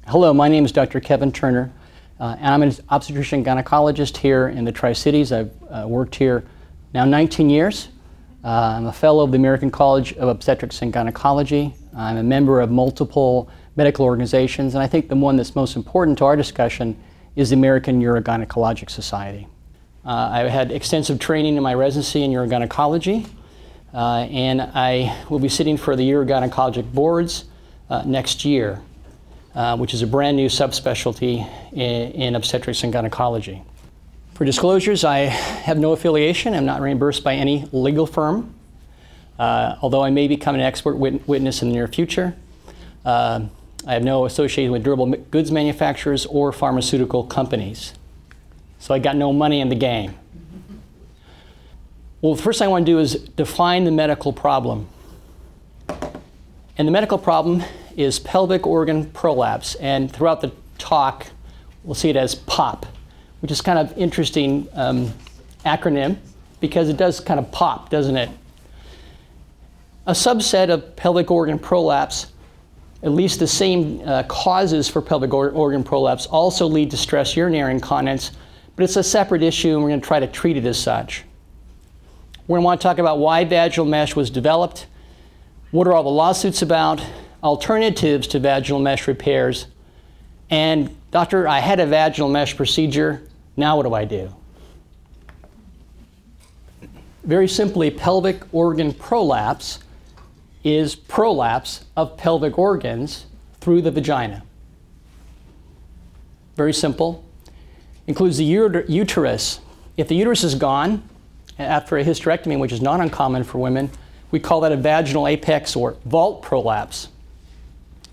Hello, my name is Dr. Kevin Turner, and I'm an obstetrician gynecologist here in the Tri-Cities. I've worked here now 19 years. I'm a fellow of the American College of Obstetrics and Gynecology. I'm a member of multiple medical organizations, and I think the one that's most important to our discussion is the American Urogynecologic Society. I've had extensive training in my residency in urogynecology, and I will be sitting for the urogynecologic boards next year, which is a brand new subspecialty in obstetrics and gynecology. For disclosures, I have no affiliation. I'm not reimbursed by any legal firm, although I may become an expert witness in the near future. I have no association with durable goods manufacturers or pharmaceutical companies. So I got no money in the game. Well, the first thing I want to do is define the medical problem. And the medical problem is pelvic organ prolapse, and throughout the talk we'll see it as POP, which is kind of interesting acronym because it does kind of pop, doesn't it? A subset of pelvic organ prolapse, at least the same causes for pelvic organ prolapse, also lead to stress urinary incontinence, but it's a separate issue and we're going to try to treat it as such. We're going to want to talk about why vaginal mesh was developed, what are all the lawsuits about, alternatives to vaginal mesh repairs, and doctor, I had a vaginal mesh procedure, now what do I do? Very simply, pelvic organ prolapse is prolapse of pelvic organs through the vagina. Very simple. Includes the uterus. If the uterus is gone after a hysterectomy, which is not uncommon for women, we call that a vaginal apex or vault prolapse.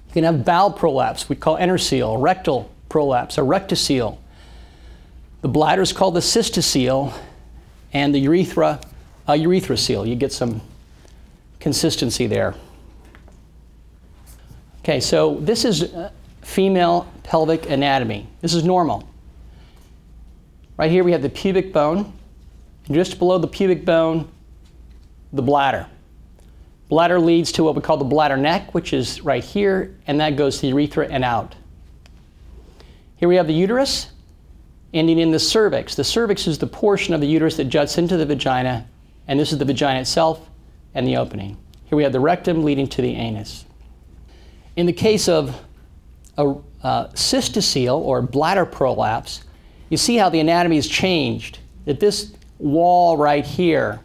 You can have bowel prolapse, we call interseal, rectal prolapse, a rectocele. The bladder is called the cystocele, and the urethra, a urethrocoele. You get some consistency there. Okay, so this is female pelvic anatomy. This is normal. Right here we have the pubic bone, and just below the pubic bone, the bladder. Bladder leads to what we call the bladder neck, which is right here, and that goes to the urethra and out. Here we have the uterus, ending in the cervix. The cervix is the portion of the uterus that juts into the vagina, and this is the vagina itself and the opening. Here we have the rectum leading to the anus. In the case of a cystocele or bladder prolapse, you see how the anatomy has changed. That this wall right here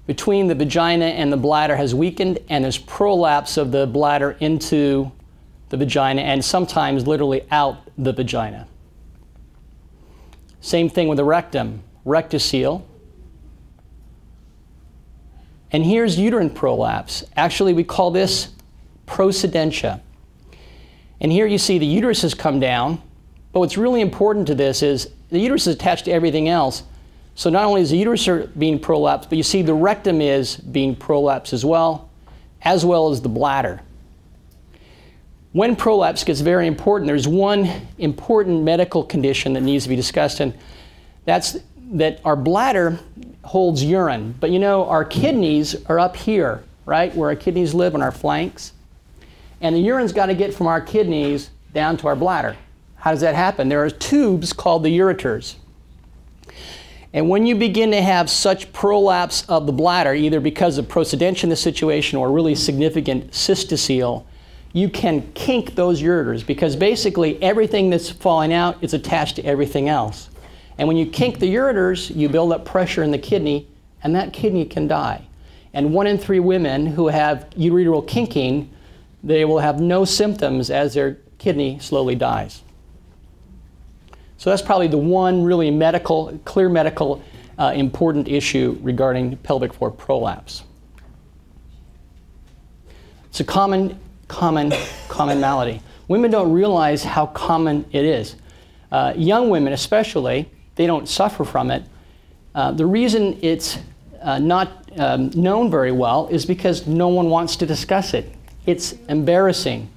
between the vagina and the bladder has weakened, and there's prolapse of the bladder into the vagina and sometimes literally out the vagina. Same thing with the rectum, rectocele. And here's uterine prolapse. Actually, we call this procedentia. And here you see the uterus has come down, but what's really important to this is the uterus is attached to everything else. So not only is the uterus being prolapsed, but you see the rectum is being prolapsed as well as the bladder. When prolapse gets very important, there's one important medical condition that needs to be discussed, and that's that our bladder holds urine. But you know, our kidneys are up here, right, where our kidneys live on our flanks. And the urine's got to get from our kidneys down to our bladder. How does that happen? There are tubes called the ureters. And when you begin to have such prolapse of the bladder, either because of procedentia in the situation or really significant cystocele, you can kink those ureters because basically everything that's falling out is attached to everything else. And when you kink the ureters, you build up pressure in the kidney, and that kidney can die. And 1 in 3 women who have ureteral kinking, they will have no symptoms as their kidney slowly dies. So that's probably the one really clear medical important issue regarding pelvic floor prolapse. It's a common malady. Women don't realize how common it is. Young women especially, they don't suffer from it. The reason it's not known very well is because no one wants to discuss it. It's embarrassing.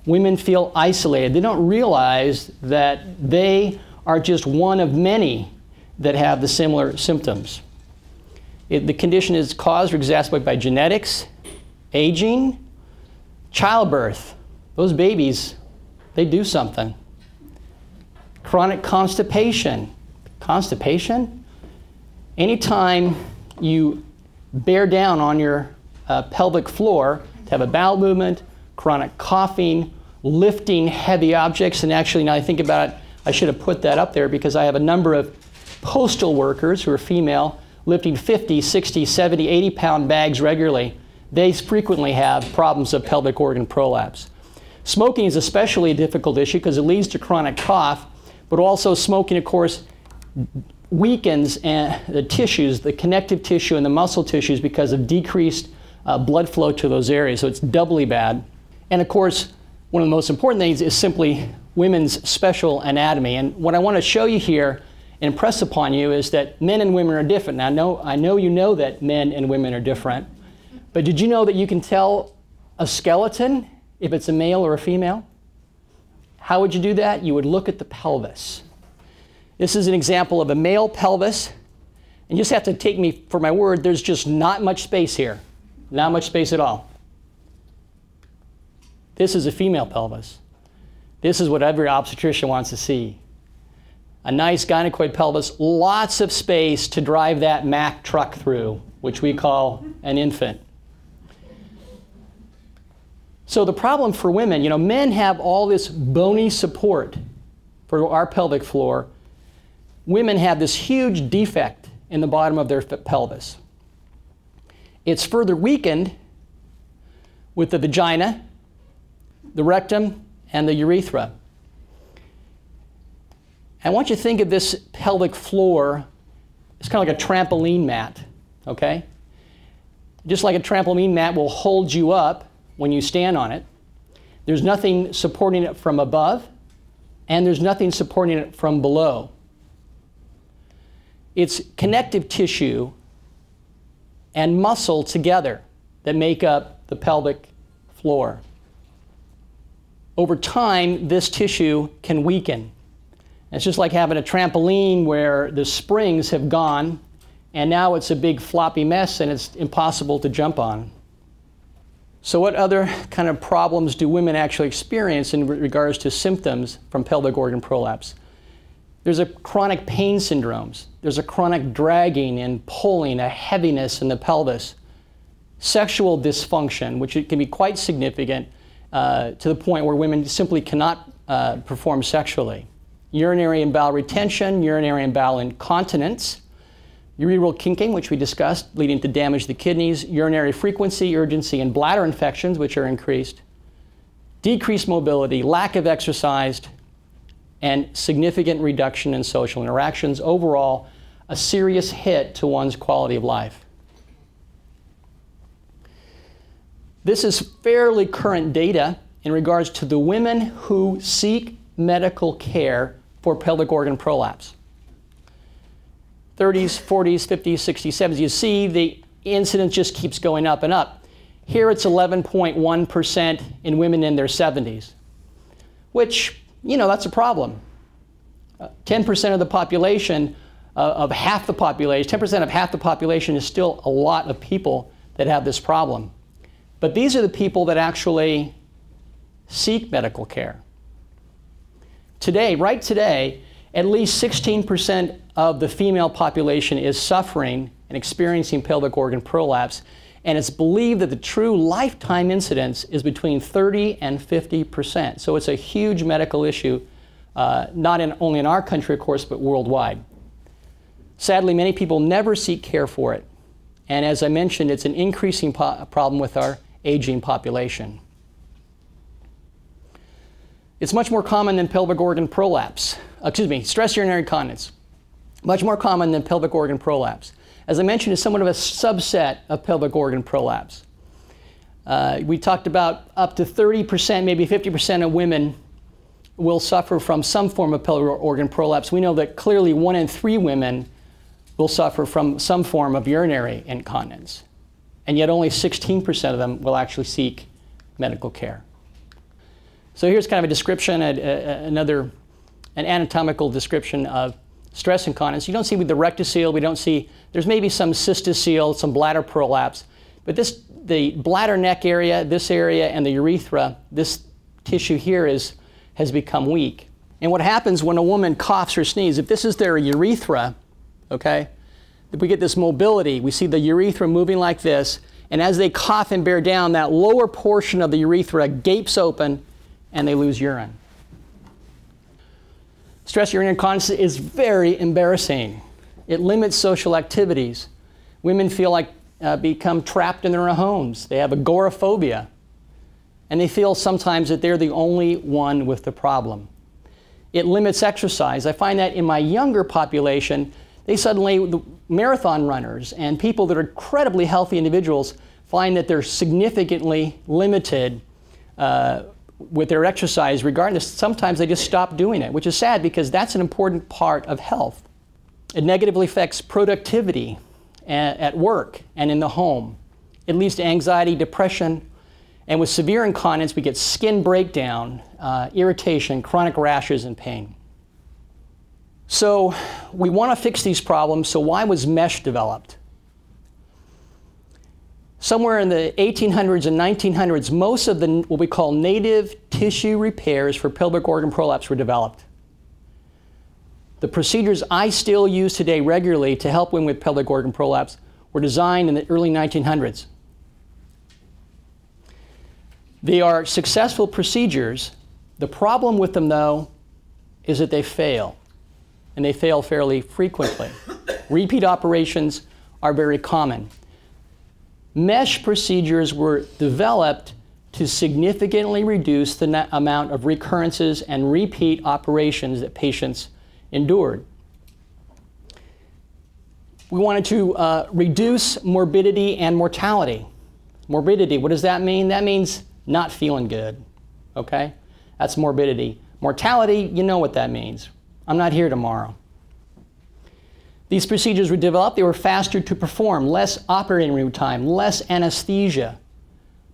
Women feel isolated. They don't realize that they are just one of many that have the similar symptoms. The condition is caused or exacerbated by genetics, aging, childbirth. Those babies they do something. Chronic constipation. Constipation? Anytime you bear down on your pelvic floor to have a bowel movement, chronic coughing, lifting heavy objects, and actually now I think about it, I should have put that up there because I have a number of postal workers who are female lifting 50, 60, 70, 80-pound bags regularly. They frequently have problems of pelvic organ prolapse. Smoking is especially a difficult issue because it leads to chronic cough, but also smoking, of course, weakens the tissues, the connective tissue and the muscle tissues because of decreased blood flow to those areas, so it's doubly bad. And of course, one of the most important things is simply women's special anatomy. And what I want to show you here and impress upon you is that men and women are different. Now, I know you know that men and women are different, but did you know that you can tell a skeleton if it's a male or a female? How would you do that? You would look at the pelvis. This is an example of a male pelvis. And you just have to take me for my word, there's just not much space here. Not much space at all. This is a female pelvis. This is what every obstetrician wants to see. A nice gynecoid pelvis, lots of space to drive that Mack truck through, which we call an infant. So the problem for women, men have all this bony support for our pelvic floor. Women have this huge defect in the bottom of their pelvis. It's further weakened with the vagina, the rectum, and the urethra. I want you to think of this pelvic floor as kind of like a trampoline mat, okay? Just like a trampoline mat will hold you up when you stand on it. There's nothing supporting it from above, and there's nothing supporting it from below. It's connective tissue and muscle together that make up the pelvic floor. Over time, this tissue can weaken. It's just like having a trampoline where the springs have gone, and now it's a big floppy mess and it's impossible to jump on. So what other kind of problems do women actually experience in regards to symptoms from pelvic organ prolapse? There's a chronic pain syndromes. There's a chronic dragging and pulling, a heaviness in the pelvis. Sexual dysfunction, which it can be quite significant to the point where women simply cannot perform sexually. Urinary and bowel retention, urinary and bowel incontinence, ureteral kinking, which we discussed, leading to damage to the kidneys, urinary frequency, urgency, and bladder infections, which are increased, decreased mobility, lack of exercise, and significant reduction in social interactions. Overall, a serious hit to one's quality of life. This is fairly current data in regards to the women who seek medical care for pelvic organ prolapse. 30s, 40s, 50s, 60s, 70s. You see the incidence just keeps going up and up. Here it's 11.1% in women in their 70s, which, that's a problem. 10% of the population, of half the population, 10% of half the population is still a lot of people that have this problem. But these are the people that actually seek medical care. Today, right today, at least 16% of the female population is suffering and experiencing pelvic organ prolapse, and it's believed that the true lifetime incidence is between 30 and 50%. So it's a huge medical issue, not only in our country, of course, but worldwide. Sadly, many people never seek care for it, and as I mentioned, it's an increasing problem with our aging population. It's much more common than pelvic organ prolapse. Stress urinary incontinence. Much more common than pelvic organ prolapse. As I mentioned, it's somewhat of a subset of pelvic organ prolapse. We talked about up to 30%, maybe 50% of women will suffer from some form of pelvic organ prolapse. We know that clearly 1 in 3 women will suffer from some form of urinary incontinence. And yet only 16% of them will actually seek medical care. So here's kind of a description, an anatomical description of stress incontinence. You don't see with the rectocele, we don't see, there's maybe some cystocele, some bladder prolapse, but the bladder neck area, this area, and the urethra, this tissue here is has become weak. And what happens when a woman coughs or sneezes, if this is their urethra, okay, if we get this mobility, we see the urethra moving like this, and as they cough and bear down, that lower portion of the urethra gapes open and they lose urine. Stress urinary incontinence is very embarrassing. It limits social activities. Women feel like become trapped in their own homes. They have agoraphobia. And they feel sometimes that they're the only one with the problem. It limits exercise. I find that in my younger population, they suddenly, the marathon runners and people that are incredibly healthy individuals find that they're significantly limited with their exercise regardless. Sometimes they just stop doing it, which is sad because that's an important part of health. It negatively affects productivity at work and in the home. It leads to anxiety, depression, and with severe incontinence, we get skin breakdown, irritation, chronic rashes, and pain. So we want to fix these problems, so why was mesh developed? Somewhere in the 1800s and 1900s, most of the what we call native tissue repairs for pelvic organ prolapse were developed. The procedures I still use today regularly to help women with pelvic organ prolapse were designed in the early 1900s. They are successful procedures. The problem with them, though, is that they fail, and they fail fairly frequently. Repeat operations are very common. Mesh procedures were developed to significantly reduce the amount of recurrences and repeat operations that patients endured. We wanted to reduce morbidity and mortality. Morbidity, what does that mean? That means not feeling good, okay? That's morbidity. Mortality, you know what that means. I'm not here tomorrow. These procedures were developed, they were faster to perform, less operating room time, less anesthesia,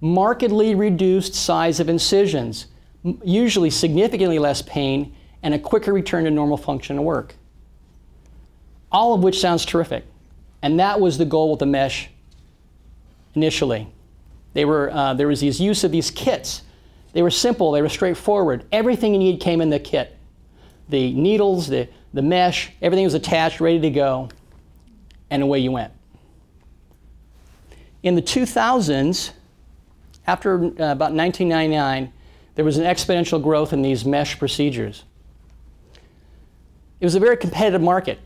markedly reduced size of incisions, usually significantly less pain, and a quicker return to normal function and work. All of which sounds terrific. And that was the goal with the mesh initially. There was this use of these kits. They were simple, they were straightforward. Everything you need came in the kit. The needles, the mesh, everything was attached, ready to go, and away you went. In the 2000s, after about 1999, there was an exponential growth in these mesh procedures. It was a very competitive market.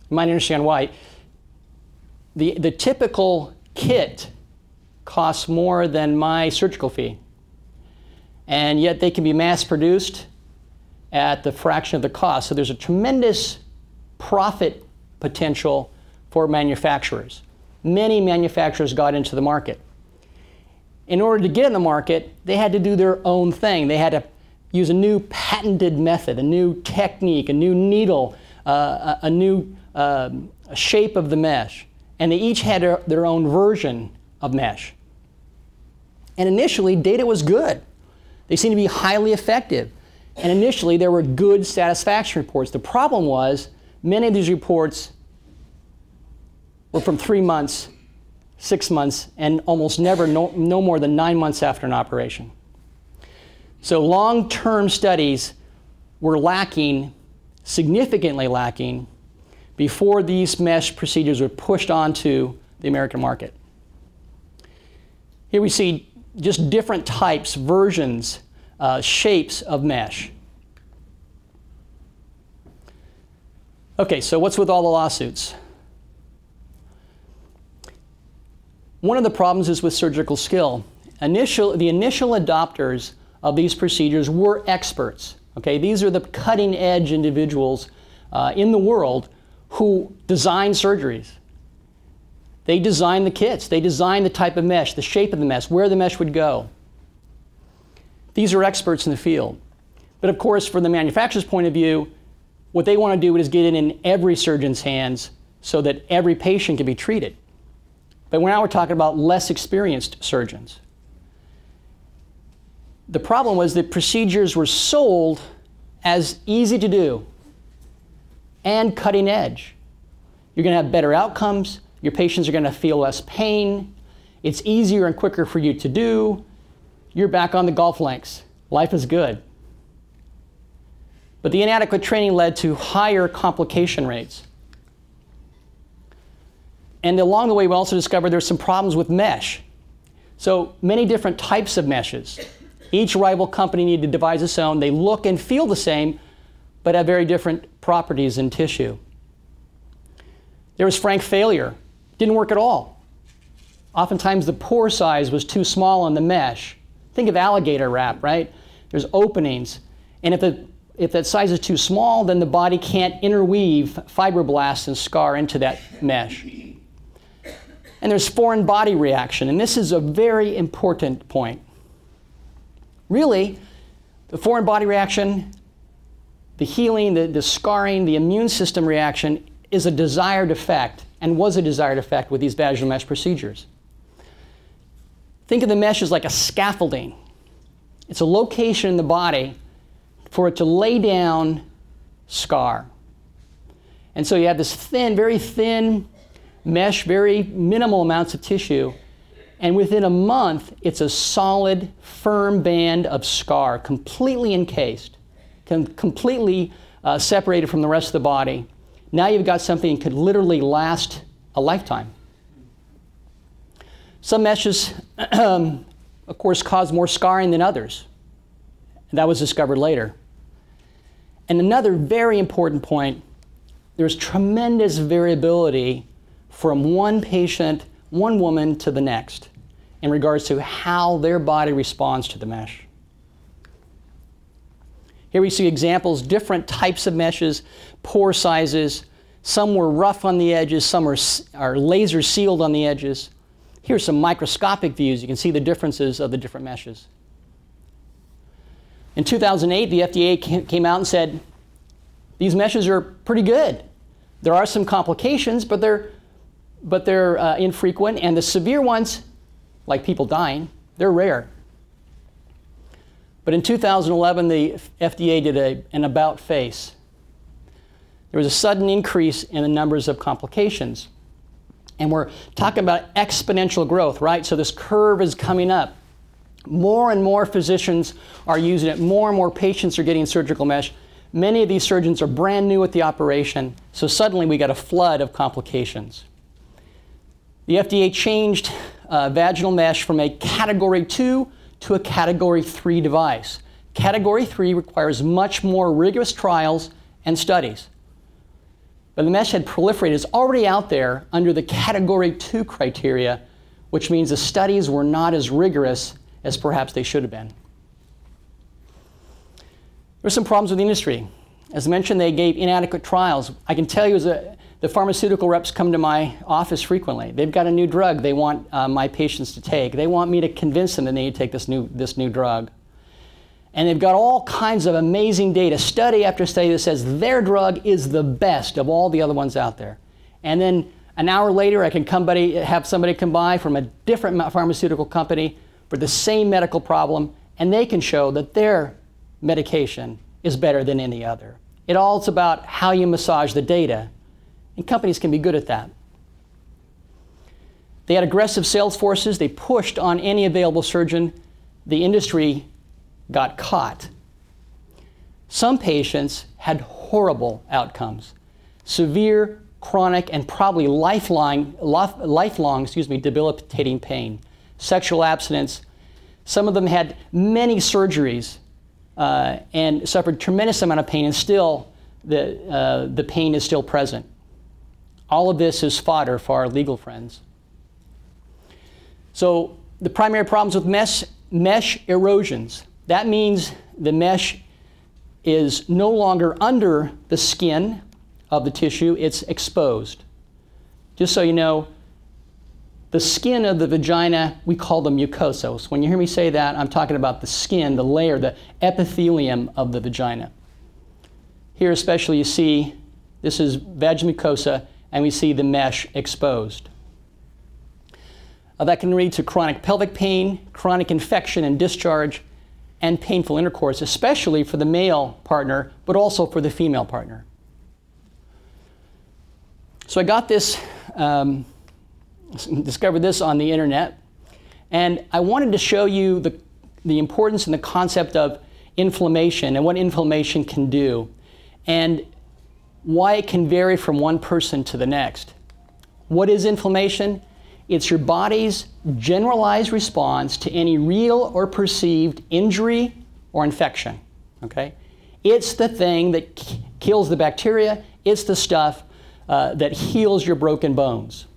You might understand why. The typical kit costs more than my surgical fee, and yet they can be mass-produced at the fraction of the cost. So there's a tremendous profit potential for manufacturers. Many manufacturers got into the market. In order to get in the market, they had to do their own thing. They had to use a new patented method, a new technique, a new needle, a new shape of the mesh. And they each had their own version of mesh. And initially, data was good. They seemed to be highly effective. And initially, there were good satisfaction reports. The problem was, many of these reports were from 3 months, 6 months, and almost never, no more than 9 months after an operation. So long-term studies were lacking, significantly lacking, before these mesh procedures were pushed onto the American market. Here we see just different types, versions, shapes of mesh. Okay, so what's with all the lawsuits? One of the problems is with surgical skill. The initial adopters of these procedures were experts. Okay, these are the cutting-edge individuals in the world who design surgeries. They design the kits. They design the type of mesh, the shape of the mesh, where the mesh would go. These are experts in the field. But of course, from the manufacturer's point of view, what they want to do is get it in every surgeon's hands so that every patient can be treated. But now we're talking about less experienced surgeons. The problem was that procedures were sold as easy to do and cutting edge. You're going to have better outcomes. Your patients are going to feel less pain. It's easier and quicker for you to do. You're back on the golf links. Life is good. But the inadequate training led to higher complication rates. And along the way, we also discovered there's some problems with mesh. So many different types of meshes. Each rival company needed to devise its own. They look and feel the same, but have very different properties in tissue. There was frank failure. Didn't work at all. Oftentimes the pore size was too small on the mesh. Think of alligator wrap, right? There's openings. And if that size is too small, then the body can't interweave fibroblasts and scar into that mesh. And there's foreign body reaction, and this is a very important point. Really, the foreign body reaction, the healing, the scarring, the immune system reaction is a desired effect, and was a desired effect with these vaginal mesh procedures. Think of the mesh as like a scaffolding. It's a location in the body for it to lay down scar. And so you have this thin, very thin mesh, very minimal amounts of tissue, and within a month, it's a solid, firm band of scar, completely encased, completely separated from the rest of the body. Now you've got something that could literally last a lifetime. Some meshes, of course, cause more scarring than others. That was discovered later. And another very important point, there's tremendous variability from one patient, one woman to the next in regards to how their body responds to the mesh. Here we see examples, different types of meshes, pore sizes. Some were rough on the edges, some are laser sealed on the edges. Here's some microscopic views. You can see the differences of the different meshes. In 2008, the FDA came out and said, these meshes are pretty good. There are some complications, but they're infrequent, and the severe ones, like people dying, they're rare. But in 2011, the FDA did an about face. There was a sudden increase in the numbers of complications. And we're talking about exponential growth, right? So this curve is coming up. More and more physicians are using it. More and more patients are getting surgical mesh. Many of these surgeons are brand new at the operation, so suddenly we got a flood of complications. The FDA changed vaginal mesh from a Category 2 to a Category 3 device. Category 3 requires much more rigorous trials and studies. But the mesh had proliferated. It's already out there under the Category 2 criteria, which means the studies were not as rigorous as perhaps they should have been. There's some problems with the industry. As mentioned, they gave inadequate trials. I can tell you the pharmaceutical reps come to my office frequently. They've got a new drug they want my patients to take. They want me to convince them that they need to take this new drug. And they've got all kinds of amazing data, study after study, that says their drug is the best of all the other ones out there. And then an hour later, I can have somebody come by from a different pharmaceutical company for the same medical problem, and they can show that their medication is better than any other. It all's about how you massage the data, and companies can be good at that. They had aggressive sales forces. They pushed on any available surgeon. The industry got caught. Some patients had horrible outcomes, severe, chronic, and probably lifelong debilitating pain, sexual abstinence. Some of them had many surgeries and suffered tremendous amount of pain, and still the pain is still present. All of this is fodder for our legal friends. So the primary problems with mesh erosions. That means the mesh is no longer under the skin of the tissue, it's exposed. Just so you know, the skin of the vagina, we call the mucosa. So when you hear me say that, I'm talking about the skin, the layer, the epithelium of the vagina. Here especially you see, this is vaginal mucosa, and we see the mesh exposed. That can lead to chronic pelvic pain, chronic infection and discharge, and painful intercourse, especially for the male partner, but also for the female partner. So I got this, discovered this on the internet, and I wanted to show you the importance and the concept of inflammation and what inflammation can do, and why it can vary from one person to the next. What is inflammation? It's your body's generalized response to any real or perceived injury or infection, okay? It's the thing that kills the bacteria. It's the stuff that heals your broken bones.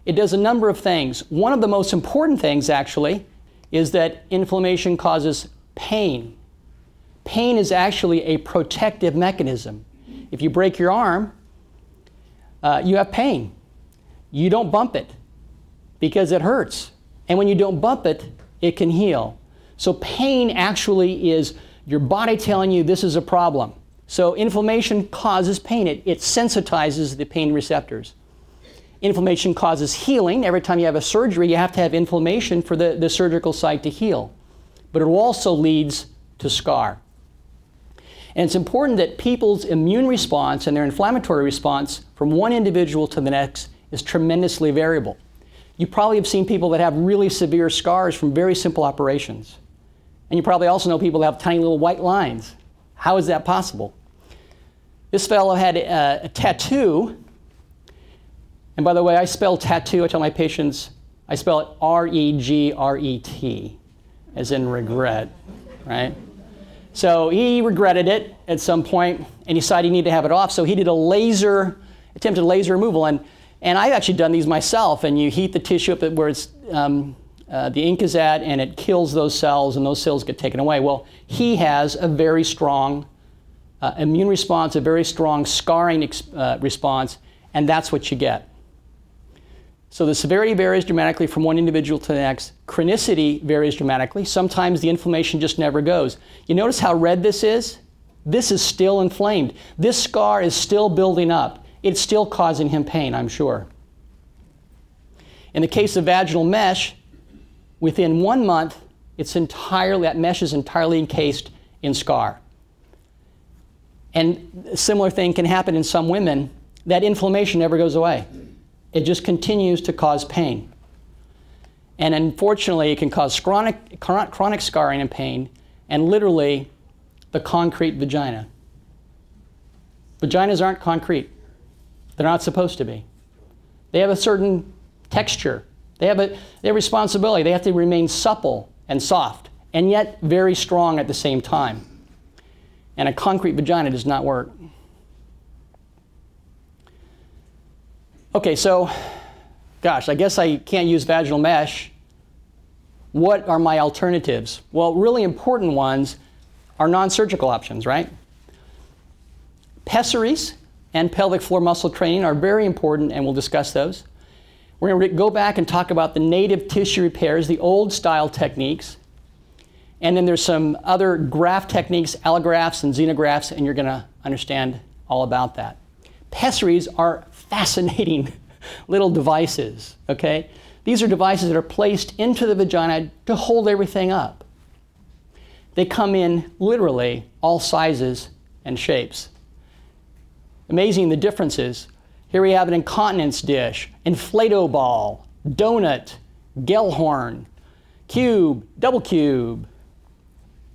It does a number of things. One of the most important things, actually, is that inflammation causes pain. Pain is actually a protective mechanism. If you break your arm, you have pain. You don't bump it because it hurts. And when you don't bump it, it can heal. So pain actually is your body telling you this is a problem. So inflammation causes pain. It sensitizes the pain receptors. Inflammation causes healing. Every time you have a surgery, you have to have inflammation for the surgical site to heal. But it also leads to scar. And it's important that people's immune response and their inflammatory response from one individual to the next is tremendously variable. You probably have seen people that have really severe scars from very simple operations. And you probably also know people that have tiny little white lines. How is that possible? This fellow had a tattoo. And by the way, I spell tattoo, I tell my patients, I spell it R-E-G-R-E-T, as in regret, right? So he regretted it at some point and decided he needed to have it off. So he did attempted laser removal. And I've actually done these myself. And you heat the tissue up where it's, the ink is at, and it kills those cells, and those cells get taken away. Well, he has a very strong immune response, a very strong scarring response, and that's what you get. So the severity varies dramatically from one individual to the next. Chronicity varies dramatically. Sometimes the inflammation just never goes. You notice how red this is? This is still inflamed. This scar is still building up. It's still causing him pain, I'm sure. In the case of vaginal mesh, within 1 month, that mesh is entirely encased in scar. And a similar thing can happen in some women. That inflammation never goes away. It just continues to cause pain. And unfortunately, it can cause chronic scarring and pain, and literally the concrete vagina. Vaginas aren't concrete. They're not supposed to be. They have a certain texture. They have a responsibility. They have to remain supple and soft, and yet very strong at the same time. And a concrete vagina does not work. Okay, so, gosh, I guess I can't use vaginal mesh. What are my alternatives? Well, really important ones are non-surgical options, right? Pessaries and pelvic floor muscle training are very important, and we'll discuss those. We're going to go back and talk about the native tissue repairs, the old style techniques. And then there's some other graft techniques, allografts and xenografts, and you're going to understand all about that. Pessaries are fascinating little devices, okay? These are devices that are placed into the vagina to hold everything up. They come in literally all sizes and shapes. Amazing the differences. Here we have an incontinence dish, inflato ball, donut, Gellhorn, cube, double cube,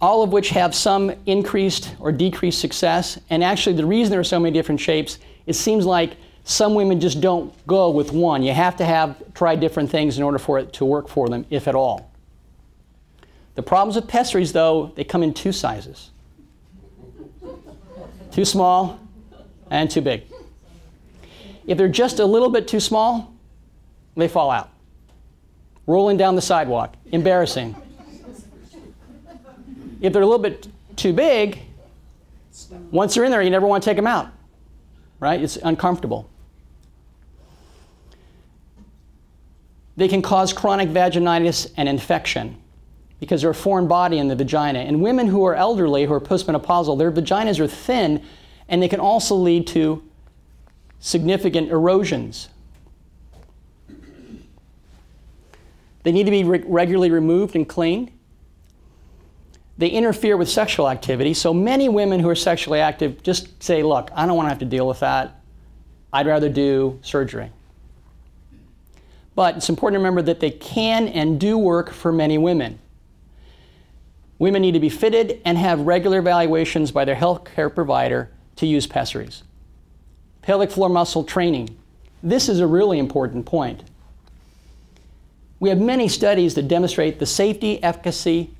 all of which have some increased or decreased success. And actually the reason there are so many different shapes, it seems like some women just don't go with one. You have to try different things in order for it to work for them, if at all. The problems with pessaries, though, they come in two sizes. Too small and too big. If they're just a little bit too small, they fall out. Rolling down the sidewalk, embarrassing. If they're a little bit too big, once they're in there, you never want to take them out, right? It's uncomfortable. They can cause chronic vaginitis and infection because they're a foreign body in the vagina. And women who are elderly, who are postmenopausal, their vaginas are thin, and they can also lead to significant erosions. They need to be regularly removed and cleaned. They interfere with sexual activity. So many women who are sexually active just say, look, I don't want to have to deal with that. I'd rather do surgery. But it's important to remember that they can and do work for many women. Women need to be fitted and have regular evaluations by their health care provider to use pessaries. Pelvic floor muscle training. This is a really important point. We have many studies that demonstrate the safety, efficacy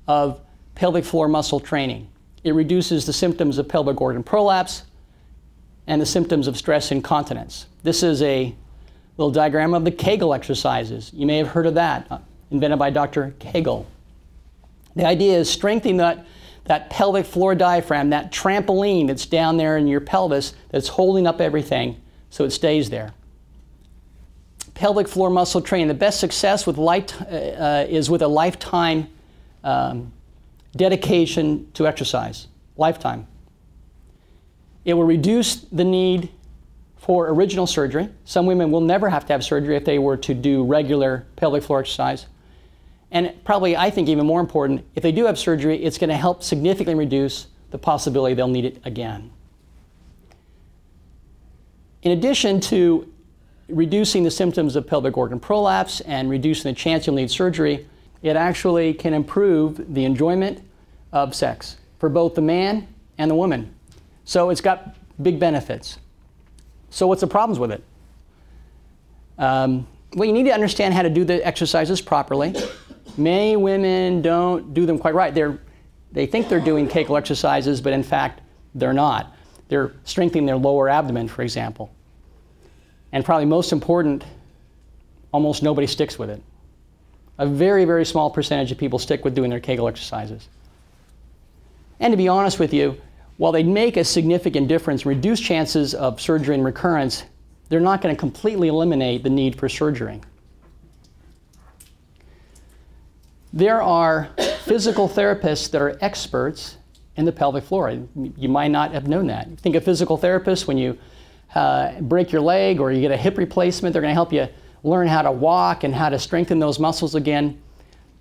of pelvic floor muscle training. It reduces the symptoms of pelvic organ prolapse and the symptoms of stress incontinence. This is a little diagram of the Kegel exercises. You may have heard of that, invented by Dr. Kegel. The idea is strengthening that pelvic floor diaphragm, that trampoline that's down there in your pelvis that's holding up everything so it stays there. Pelvic floor muscle training. The best success with is with a lifetime dedication to exercise. Lifetime. It will reduce the need for original surgery. Some women will never have to have surgery if they were to do regular pelvic floor exercise. And probably, I think even more important, if they do have surgery, it's going to help significantly reduce the possibility they'll need it again. In addition to reducing the symptoms of pelvic organ prolapse and reducing the chance you'll need surgery, it actually can improve the enjoyment of sex for both the man and the woman. So it's got big benefits. So what's the problems with it? Well, you need to understand how to do the exercises properly. Many women don't do them quite right. They think they're doing Kegel exercises, but in fact, they're not. They're strengthening their lower abdomen, for example. And probably most important, almost nobody sticks with it. A very, very small percentage of people stick with doing their Kegel exercises. And to be honest with you, while they make a significant difference, reduce chances of surgery and recurrence, they're not going to completely eliminate the need for surgery. There are physical therapists that are experts in the pelvic floor. You might not have known that. Think of physical therapists when you break your leg or you get a hip replacement. They're going to help you learn how to walk and how to strengthen those muscles again.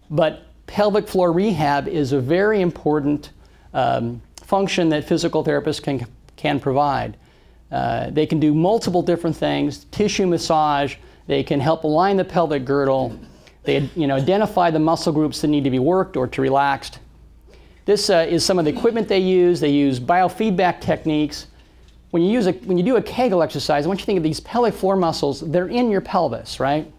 But pelvic floor rehab is a very important function that physical therapists can provide. They can do multiple different things: tissue massage. They can help align the pelvic girdle. They identify the muscle groups that need to be worked or to relaxed. This is some of the equipment they use. They use biofeedback techniques. When you do a Kegel exercise, I want you to think of these pelvic floor muscles. They're in your pelvis, right?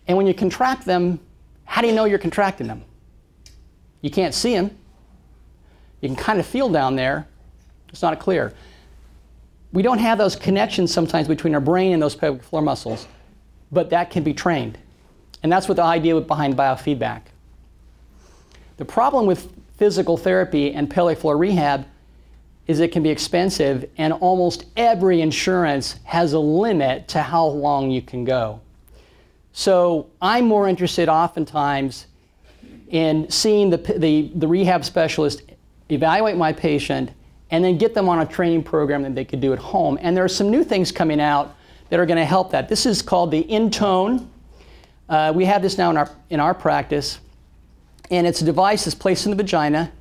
And when you contract them, how do you know you're contracting them? You can't see them. You can kind of feel down there. It's not clear. We don't have those connections sometimes between our brain and those pelvic floor muscles, but that can be trained. And that's what the idea behind biofeedback. The problem with physical therapy and pelvic floor rehab is it can be expensive, and almost every insurance has a limit to how long you can go. So I'm more interested oftentimes in seeing the rehab specialist evaluate my patient and then get them on a training program that they could do at home. And there are some new things coming out that are going to help that. This is called the Intone. We have this now in our practice, and it's a device that's placed in the vagina.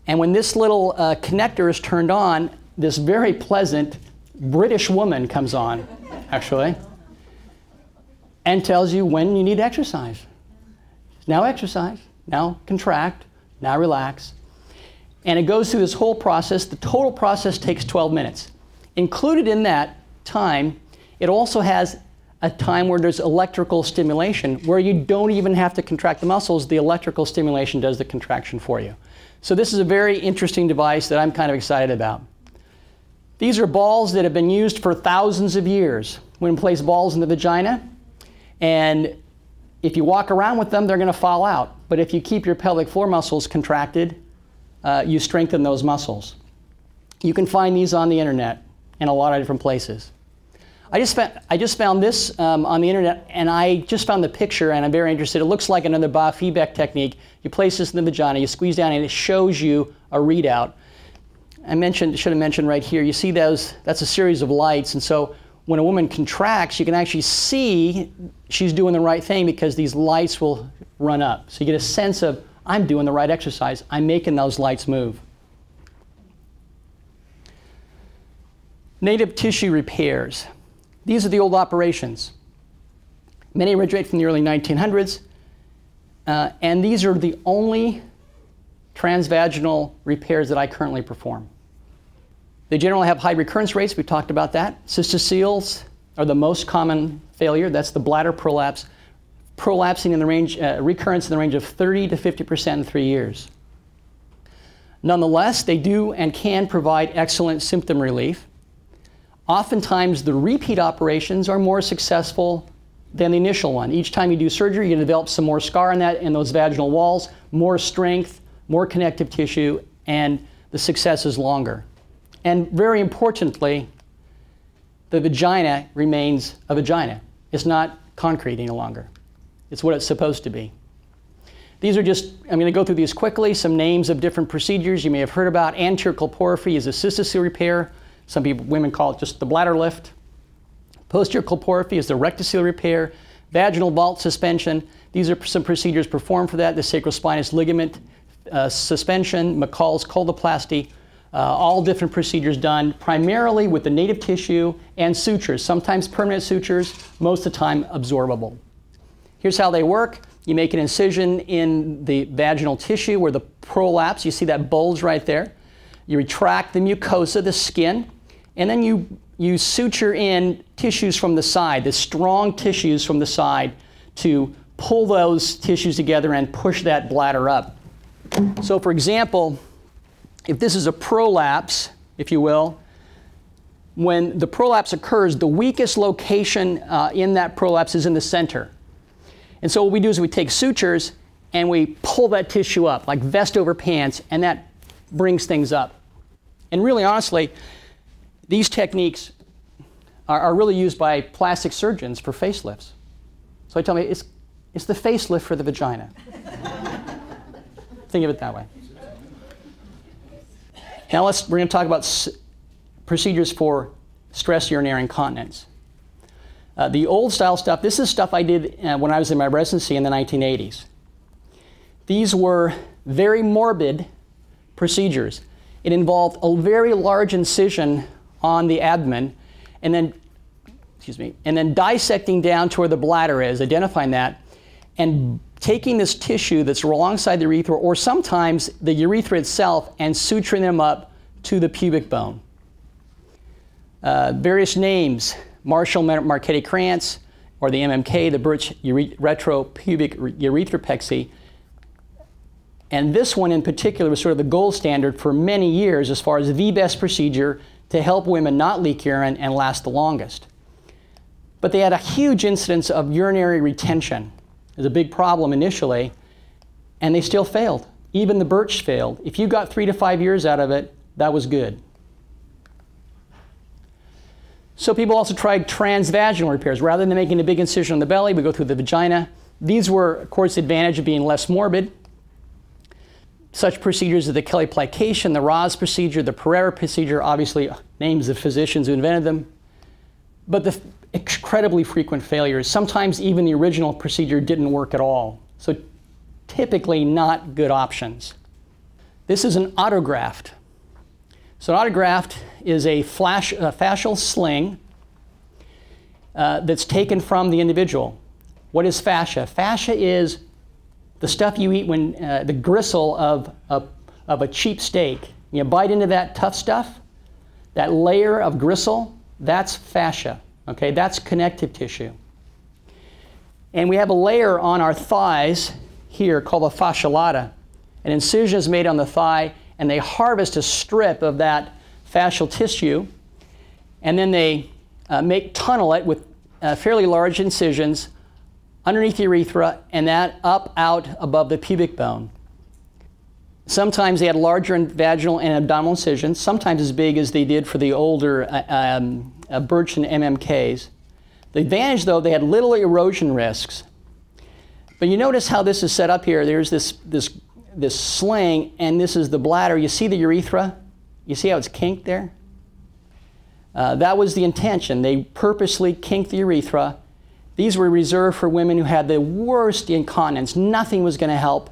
And when this little connector is turned on, this very pleasant British woman comes on, actually, and tells you when you need exercise. Now exercise, now contract, now relax. And it goes through this whole process. The total process takes 12 minutes. Included in that time, it also has a time where there's electrical stimulation, where you don't even have to contract the muscles. The electrical stimulation does the contraction for you. So this is a very interesting device that I'm kind of excited about. These are balls that have been used for thousands of years. When we place balls in the vagina, and if you walk around with them, they're going to fall out. But if you keep your pelvic floor muscles contracted, you strengthen those muscles. You can find these on the internet in a lot of different places. I just found this on the internet, and I just found the picture, and I'm very interested. It looks like another biofeedback technique. You place this in the vagina, you squeeze down, and it shows you a readout. Should have mentioned right here, you see those, that's a series of lights, and so when a woman contracts, you can actually see she's doing the right thing because these lights will run up. So you get a sense of, I'm doing the right exercise, I'm making those lights move. Native tissue repairs. These are the old operations. Many originate from the early 1900s. And these are the only transvaginal repairs that I currently perform. They generally have high recurrence rates. We talked about that. Cystoceles are the most common failure. That's the bladder prolapse, prolapsing in the range, recurrence in the range of 30 to 50% in 3 years. Nonetheless, they do and can provide excellent symptom relief. Oftentimes, the repeat operations are more successful than the initial one. Each time you do surgery, you develop some more scar in those vaginal walls, more strength, more connective tissue, and the success is longer. And very importantly, the vagina remains a vagina. It's not concrete any longer. It's what it's supposed to be. These are just, I'm going to go through these quickly, some names of different procedures you may have heard about. Anterior colporrhaphy is a cystocele repair. Some people, women call it just the bladder lift. Posterior colporrhaphy is the rectocele repair. Vaginal vault suspension. These are some procedures performed for that. The sacrospinous ligament suspension, McCall's coloplasty. All different procedures done primarily with the native tissue and sutures, sometimes permanent sutures, most of the time absorbable. Here's how they work. You make an incision in the vaginal tissue where the prolapse, you see that bulge right there. You retract the mucosa, the skin, and then you suture in tissues from the side, the strong tissues from the side, to pull those tissues together and push that bladder up. So for example, if this is a prolapse, if you will, when the prolapse occurs, the weakest location in that prolapse is in the center. And so what we do is we take sutures and we pull that tissue up, like vest over pants, and that brings things up. And really honestly, these techniques are really used by plastic surgeons for facelifts. So I tell me, it's the facelift for the vagina. Think of it that way. Now we're going to talk about procedures for stress urinary incontinence. The old style stuff, this is stuff I did when I was in my residency in the 1980s. These were very morbid procedures. It involved a very large incision on the abdomen and then dissecting down to where the bladder is, identifying that, and taking this tissue that's alongside the urethra, or sometimes the urethra itself, and suturing them up to the pubic bone. Various names: Marshall-Marchetti Krantz, or the MMK, the Birch retropubic urethropexy. And this one in particular was sort of the gold standard for many years as far as the best procedure to help women not leak urine and last the longest. But they had a huge incidence of urinary retention. It was a big problem initially, and they still failed. Even the Birch failed. If you got 3 to 5 years out of it, that was good. So people also tried transvaginal repairs. Rather than making a big incision on the belly, we go through the vagina. These were, of course, the advantage of being less morbid. Such procedures as the Kelly plication, the Roz procedure, the Premarin procedure, obviously names of physicians who invented them. But the incredibly frequent failures. Sometimes even the original procedure didn't work at all. So typically not good options. This is an autograft. So an autograft is a fascial sling that's taken from the individual. What is fascia? Fascia is the stuff you eat when, the gristle of a cheap steak. You bite into that tough stuff, that layer of gristle, that's fascia. Okay, that's connective tissue. And we have a layer on our thighs here called a fascia lata. An incision is made on the thigh, and they harvest a strip of that fascial tissue, and then they tunnel it with fairly large incisions underneath the urethra, and that up out above the pubic bone. Sometimes they had larger vaginal and abdominal incisions, sometimes as big as they did for the older Birch and MMKs. The advantage, though, they had little erosion risks. But you notice how this is set up here. There's this sling, and this is the bladder. You see the urethra? You see how it's kinked there? That was the intention. They purposely kinked the urethra. These were reserved for women who had the worst incontinence. Nothing was going to help.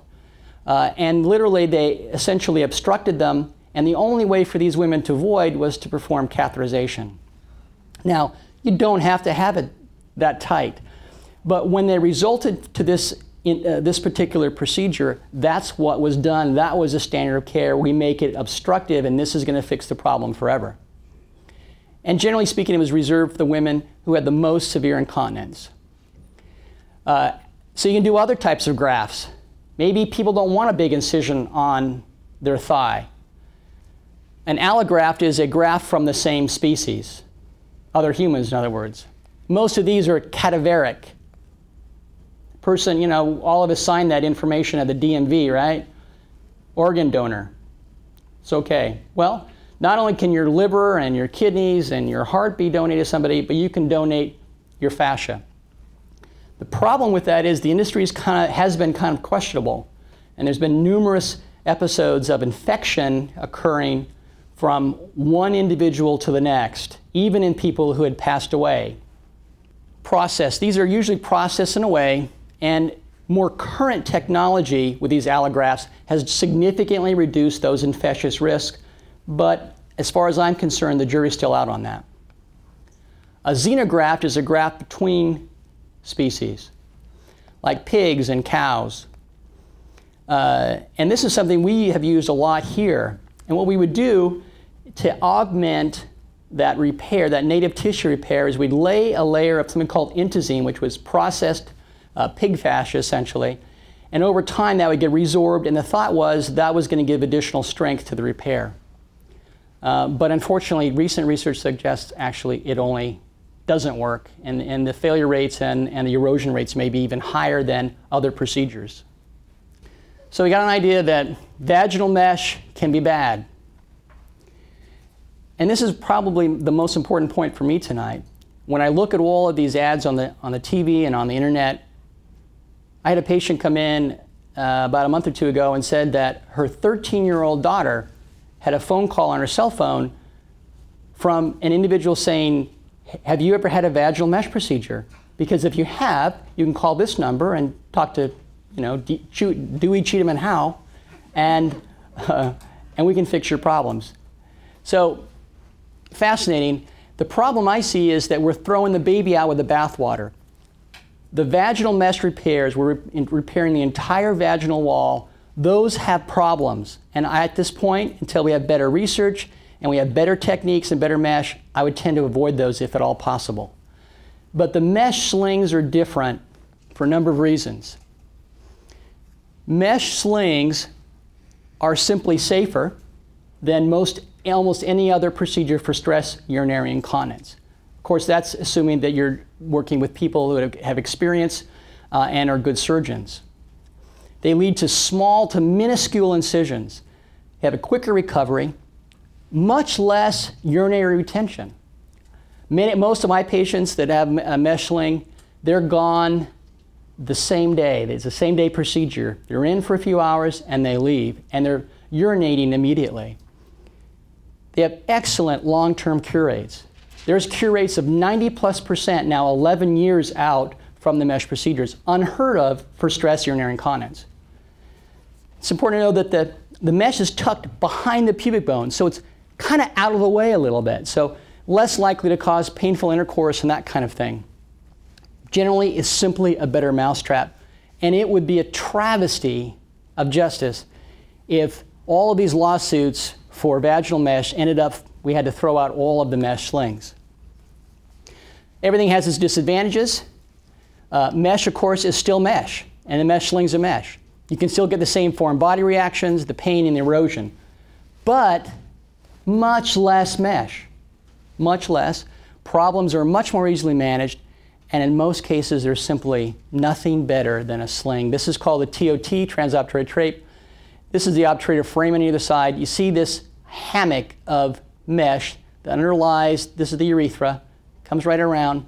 And literally, they essentially obstructed them. And the only way for these women to avoid was to perform catheterization. Now, you don't have to have it that tight. But when they resulted to this in this particular procedure, that's what was done. That was a standard of care. We make it obstructive, and this is going to fix the problem forever. And generally speaking, it was reserved for the women who had the most severe incontinence. So you can do other types of grafts. Maybe people don't want a big incision on their thigh. An allograft is a graft from the same species, other humans, in other words. Most of these are cadaveric. Person, you know, all of us sign that information at the DMV, right? Organ donor. It's okay. Well, not only can your liver and your kidneys and your heart be donated to somebody, but you can donate your fascia. The problem with that is the industry has been kind of questionable, and there's been numerous episodes of infection occurring from one individual to the next, even in people who had passed away. These are usually processed in a way, and more current technology with these allografts has significantly reduced those infectious risks, but as far as I'm concerned, the jury's still out on that. A xenograft is a graft between species, like pigs and cows. And this is something we have used a lot here. And what we would do to augment that repair, that native tissue repair, is we'd lay a layer of something called intozine, which was processed pig fascia, essentially. And over time, that would get resorbed, and the thought was that was going to give additional strength to the repair. But unfortunately, recent research suggests actually it only doesn't work, and the failure rates and the erosion rates may be even higher than other procedures. So we got an idea that vaginal mesh can be bad. And this is probably the most important point for me tonight. When I look at all of these ads on the TV and on the internet, I had a patient come in about a month or two ago and said that her 13-year-old daughter had a phone call on her cell phone from an individual saying, "Have you ever had a vaginal mesh procedure? Because if you have, you can call this number and talk to, you know, Dewey, Cheatham, and Howe, and we can fix your problems." So, fascinating. The problem I see is that we're throwing the baby out with the bathwater. The vaginal mesh repairs, we're repairing the entire vaginal wall. Those have problems. And at this point, until we have better research and we have better techniques and better mesh, I would tend to avoid those if at all possible. But the mesh slings are different for a number of reasons. Mesh slings are simply safer than almost any other procedure for stress urinary incontinence. Of course, that's assuming that you're working with people who have experience and are good surgeons. They lead to small to minuscule incisions, have a quicker recovery, much less urinary retention. Most of my patients that have a mesh sling, they're gone the same day. It's a same day procedure. They're in for a few hours and they leave, and they're urinating immediately. They have excellent long-term cure rates. There's cure rates of 90+% now 11 years out from the mesh procedures, unheard of for stress urinary incontinence. It's important to know that the mesh is tucked behind the pubic bone, so it's kind of out of the way a little bit, so less likely to cause painful intercourse and that kind of thing. Generally, it's simply a better mousetrap, and it would be a travesty of justice if all of these lawsuits for vaginal mesh ended up we had to throw out all of the mesh slings. Everything has its disadvantages. Mesh, of course, is still mesh, and the mesh slings are mesh. You can still get the same foreign body reactions, the pain and the erosion, but much less mesh, much less. Problems are much more easily managed, and in most cases, there's simply nothing better than a sling. This is called the TOT, transobturator drape. This is the obturator frame on either side. You see this hammock of mesh that underlies, this is the urethra, comes right around.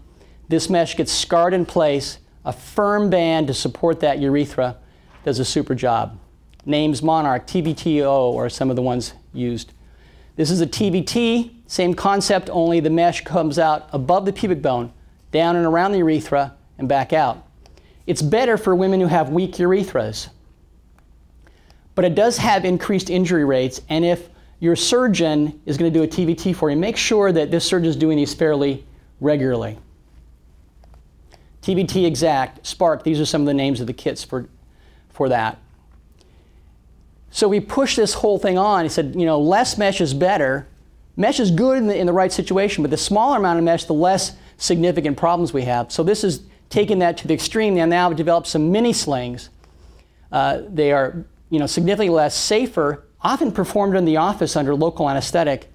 This mesh gets scarred in place. A firm band to support that urethra does a super job. Names Miniarc, TVTO, or some of the ones used. This is a TVT, same concept, only the mesh comes out above the pubic bone, down and around the urethra, and back out. It's better for women who have weak urethras. But it does have increased injury rates, and if your surgeon is going to do a TVT for you, make sure that this surgeon is doing these fairly regularly. TBT Exact, Spark, these are some of the names of the kits for that. So we pushed this whole thing on. He said, you know, less mesh is better. Mesh is good in the right situation, but the smaller amount of mesh, the less significant problems we have. So this is taking that to the extreme. They now have developed some mini slings. They are, you know, significantly less safer, often performed in the office under local anesthetic,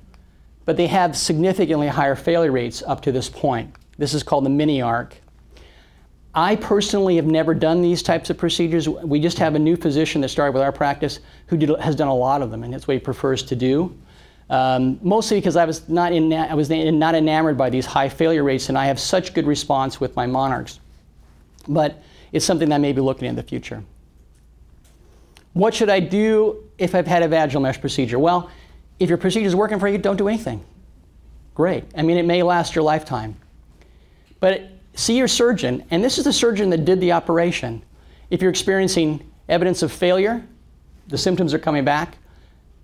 but they have significantly higher failure rates up to this point. This is called the Miniarc. I personally have never done these types of procedures. We just have a new physician that started with our practice who has done a lot of them, and that's what he prefers to do. Mostly because I was not enamored by these high failure rates, and I have such good response with my Monarchs. But it's something that I may be looking at in the future. What should I do if I've had a vaginal mesh procedure? Well, if your procedure is working for you, don't do anything. Great. I mean, it may last your lifetime. But see your surgeon, and this is the surgeon that did the operation. If you're experiencing evidence of failure, the symptoms are coming back,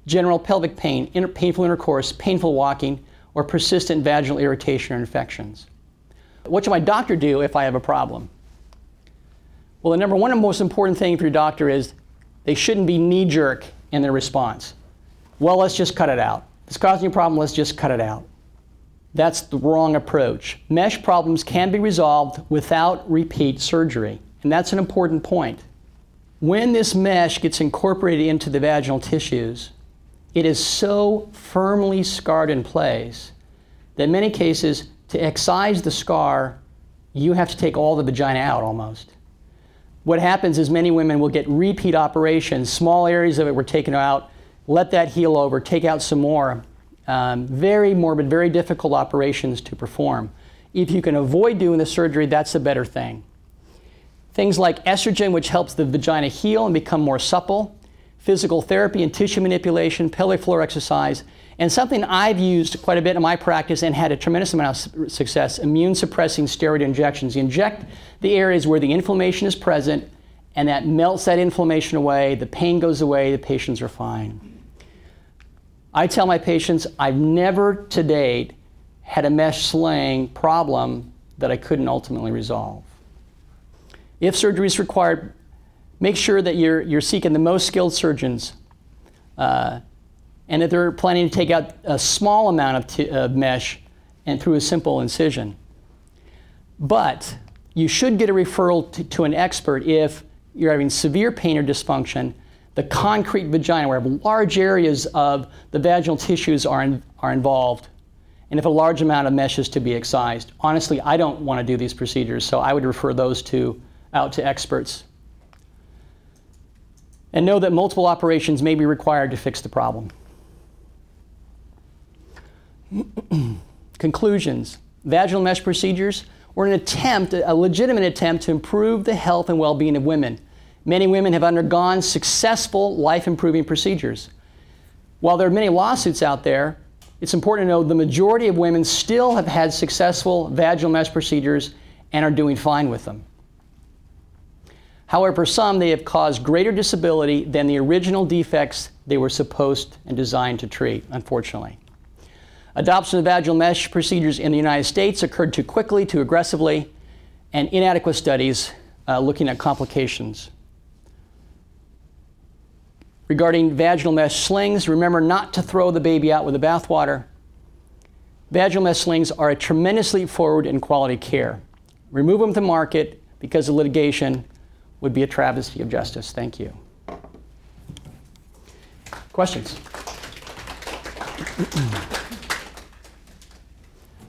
general pelvic pain, painful intercourse, painful walking, or persistent vaginal irritation or infections. What should my doctor do if I have a problem? Well, the number one and most important thing for your doctor is they shouldn't be knee-jerk in their response. Well, let's just cut it out. If it's causing you a problem, let's just cut it out. That's the wrong approach. Mesh problems can be resolved without repeat surgery, and that's an important point. When this mesh gets incorporated into the vaginal tissues, it is so firmly scarred in place that in many cases, to excise the scar, you have to take all the vagina out almost. What happens is many women will get repeat operations, small areas of it were taken out, let that heal over, take out some more. Very morbid, very difficult operations to perform. If you can avoid doing the surgery, that's a better thing. Things like estrogen, which helps the vagina heal and become more supple, physical therapy and tissue manipulation, pelvic floor exercise, and something I've used quite a bit in my practice and had a tremendous amount of success, immune-suppressing steroid injections. You inject the areas where the inflammation is present, and that melts that inflammation away, the pain goes away, the patients are fine. I tell my patients I've never to date had a mesh sling problem that I couldn't ultimately resolve. If surgery is required, make sure that you're seeking the most skilled surgeons and that they're planning to take out a small amount of mesh and through a simple incision. But you should get a referral to an expert if you're having severe pain or dysfunction, the concrete vagina, where large areas of the vaginal tissues are involved, and if a large amount of mesh is to be excised. Honestly, I don't want to do these procedures, so I would refer those out to experts. And know that multiple operations may be required to fix the problem. Conclusions. Vaginal mesh procedures were an attempt, a legitimate attempt to improve the health and well-being of women. Many women have undergone successful life-improving procedures. While there are many lawsuits out there, it's important to know the majority of women still have had successful vaginal mesh procedures and are doing fine with them. However, for some, they have caused greater disability than the original defects they were supposed and designed to treat, unfortunately. Adoption of vaginal mesh procedures in the United States occurred too quickly, too aggressively, and inadequate studies looking at complications. Regarding vaginal mesh slings, remember not to throw the baby out with the bathwater. Vaginal mesh slings are a tremendous leap forward in quality care. Remove them from the market because of litigation would be a travesty of justice. Thank you. Questions?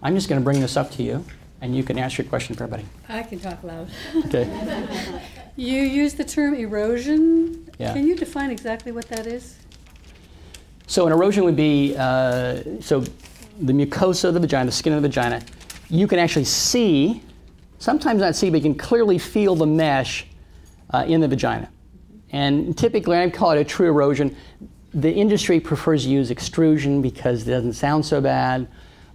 I'm just going to bring this up to you, and you can ask your question for everybody. I can talk loud. Okay. You use the term erosion. Yeah. Can you define exactly what that is? So an erosion would be, so the mucosa of the vagina, the skin of the vagina, you can actually see, sometimes not see, but you can clearly feel the mesh in the vagina. And typically, I call it a true erosion. The industry prefers to use extrusion because it doesn't sound so bad,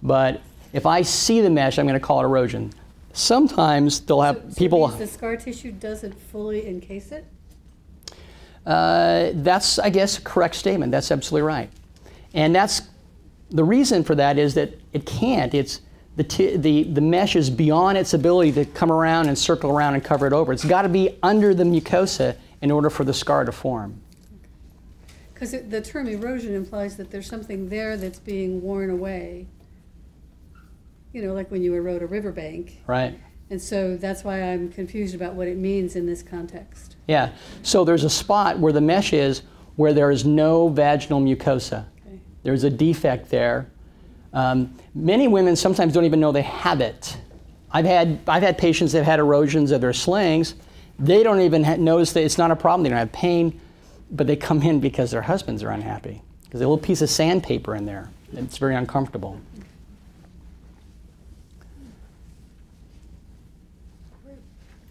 but if I see the mesh, I'm going to call it erosion. Sometimes they'll have people... So the scar tissue doesn't fully encase it? That's, I guess, a correct statement. That's absolutely right. And that's the reason for that is that it can't. the mesh is beyond its ability to come around and circle around and cover it over. It's got to be under the mucosa in order for the scar to form. Because the term erosion implies that there's something there that's being worn away. You know, like when you erode a riverbank. Right. And so that's why I'm confused about what it means in this context. Yeah. So there's a spot where the mesh is where there is no vaginal mucosa. Okay. There's a defect there. Many women sometimes don't even know they have it. I've had patients that have had erosions of their slings. They don't even notice that it's not a problem. They don't have pain, but they come in because their husbands are unhappy. Because a little piece of sandpaper in there. It's very uncomfortable.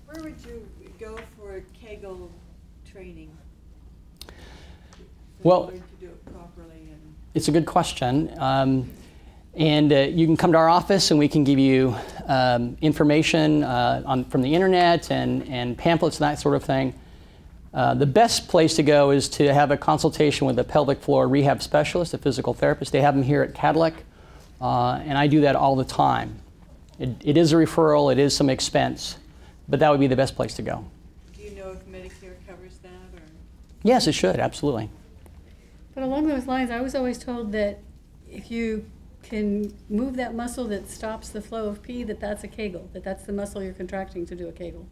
Where would you go for Kegel training? Well, learn to do it properly. And it's a good question. You can come to our office and we can give you information from the internet and pamphlets and that sort of thing. The best place to go is to have a consultation with a pelvic floor rehab specialist, a physical therapist. They have them here at Cadillac, and I do that all the time. It is a referral, it is some expense, but that would be the best place to go. Do you know if Medicare covers that? Or? Yes, it should, absolutely. But along those lines, I was always told that if you can move that muscle that stops the flow of pee, that's a Kegel, that's the muscle you're contracting to do a Kegel.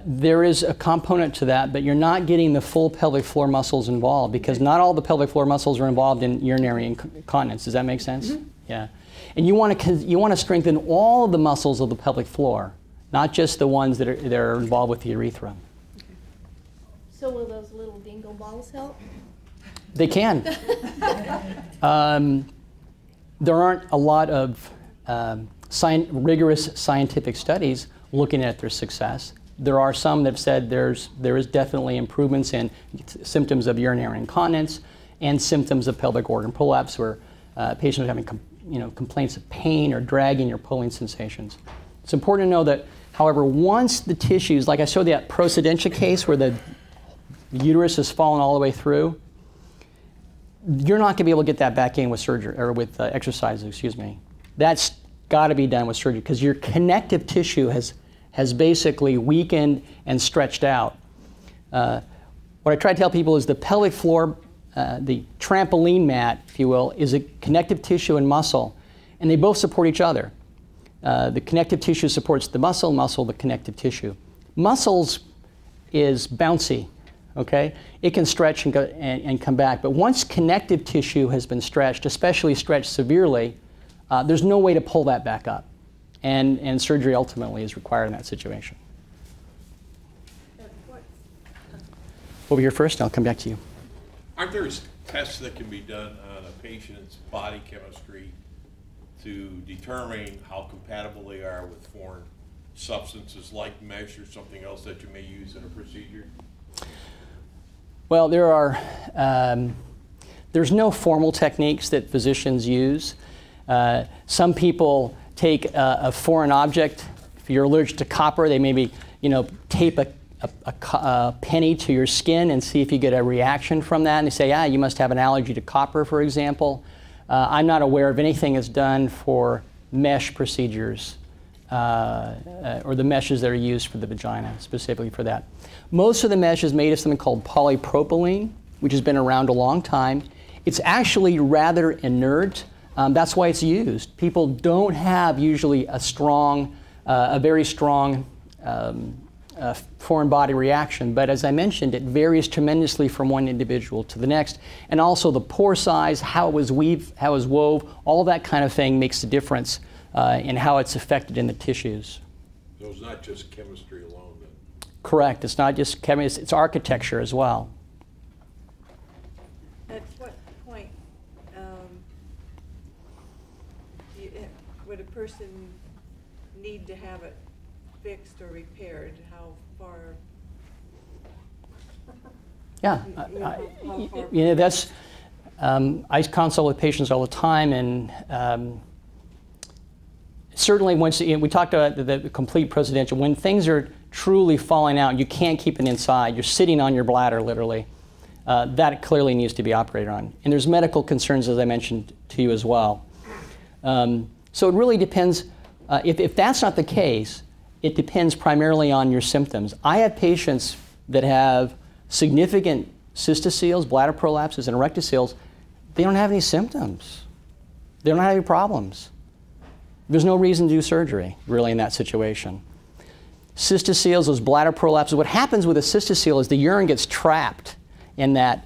There is a component to that, but you're not getting the full pelvic floor muscles involved because not all the pelvic floor muscles are involved in urinary incontinence. Does that make sense? Mm-hmm. Yeah. And you want to strengthen all of the muscles of the pelvic floor, not just the ones that are involved with the urethra. So will those little dingle balls help? They can. There aren't a lot of rigorous scientific studies looking at their success. There are some that have said there is definitely improvements in symptoms of urinary incontinence and symptoms of pelvic organ prolapse where patients are having complaints of pain or dragging or pulling sensations. It's important to know that, however, once the tissues, like I showed that procedentia case where the uterus has fallen all the way through, you're not going to be able to get that back in with surgery or with exercise, excuse me. That's got to be done with surgery because your connective tissue has basically weakened and stretched out. What I try to tell people is the pelvic floor, the trampoline mat, if you will, is a connective tissue and muscle, and they both support each other. The connective tissue supports the muscle the connective tissue. Muscles is bouncy. Okay? It can stretch and come back. But once connective tissue has been stretched, especially stretched severely, there's no way to pull that back up. And surgery ultimately is required in that situation. Over here first, and I'll come back to you. Aren't there tests that can be done on a patient's body chemistry to determine how compatible they are with foreign substances like mesh or something else that you may use in a procedure? Well, there's no formal techniques that physicians use. Some people take a foreign object. If you're allergic to copper, they maybe tape a penny to your skin and see if you get a reaction from that. And they say, you must have an allergy to copper, for example. I'm not aware of anything that's done for mesh procedures or the meshes that are used for the vagina, specifically for that. Most of the mesh is made of something called polypropylene, which has been around a long time. It's actually rather inert. That's why it's used. People don't have usually a very strong foreign body reaction, but as I mentioned, it varies tremendously from one individual to the next, and also the pore size, how it was wove, all that kind of thing makes a difference in how it's affected in the tissues. So it's not just chemistry alone then? Correct. It's not just chemistry, it's architecture as well. At what point would a person need to have it fixed or repaired? How far? Yeah, that's. I consult with patients all the time, and certainly once we talked about the complete procedentia, when things are truly falling out, you can't keep it inside. You're sitting on your bladder, literally. That clearly needs to be operated on. And there's medical concerns, as I mentioned to you as well. So it really depends. If that's not the case, it depends primarily on your symptoms. I have patients that have significant cystoceles, bladder prolapses, and erectoceles. They don't have any symptoms. They don't have any problems. There's no reason to do surgery, really, in that situation. Cystoceles, those bladder prolapses, what happens with a cystocele is the urine gets trapped in that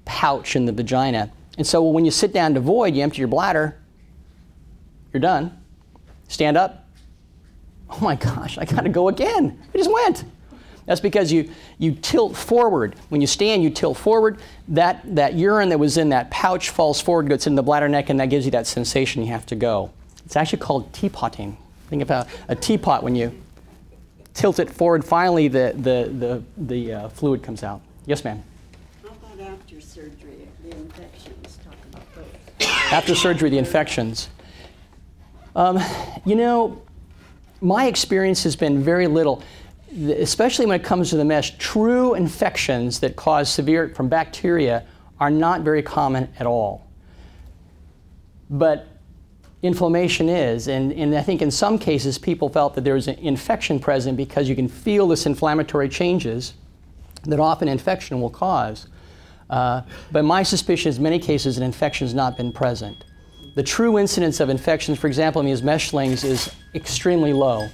pouch in the vagina. And so when you sit down to void, you empty your bladder, you're done. Stand up. Oh my gosh, I gotta go again. I just went. That's because you tilt forward. When you stand, you tilt forward. That urine that was in that pouch falls forward, gets in the bladder neck, and that gives you that sensation you have to go. It's actually called teapotting. Think about a teapot. When you tilt it forward, finally the fluid comes out. Yes, ma'am? How about after surgery, the infections? Talk about those. After surgery, the infections. You know, my experience has been very little, especially when it comes to the mesh. True infections that cause severe from bacteria are not very common at all. But inflammation is, and I think in some cases people felt that there was an infection present because you can feel this inflammatory changes that often infection will cause. But my suspicion is in many cases an infection has not been present. The true incidence of infections, for example, in these mesh slings is extremely low.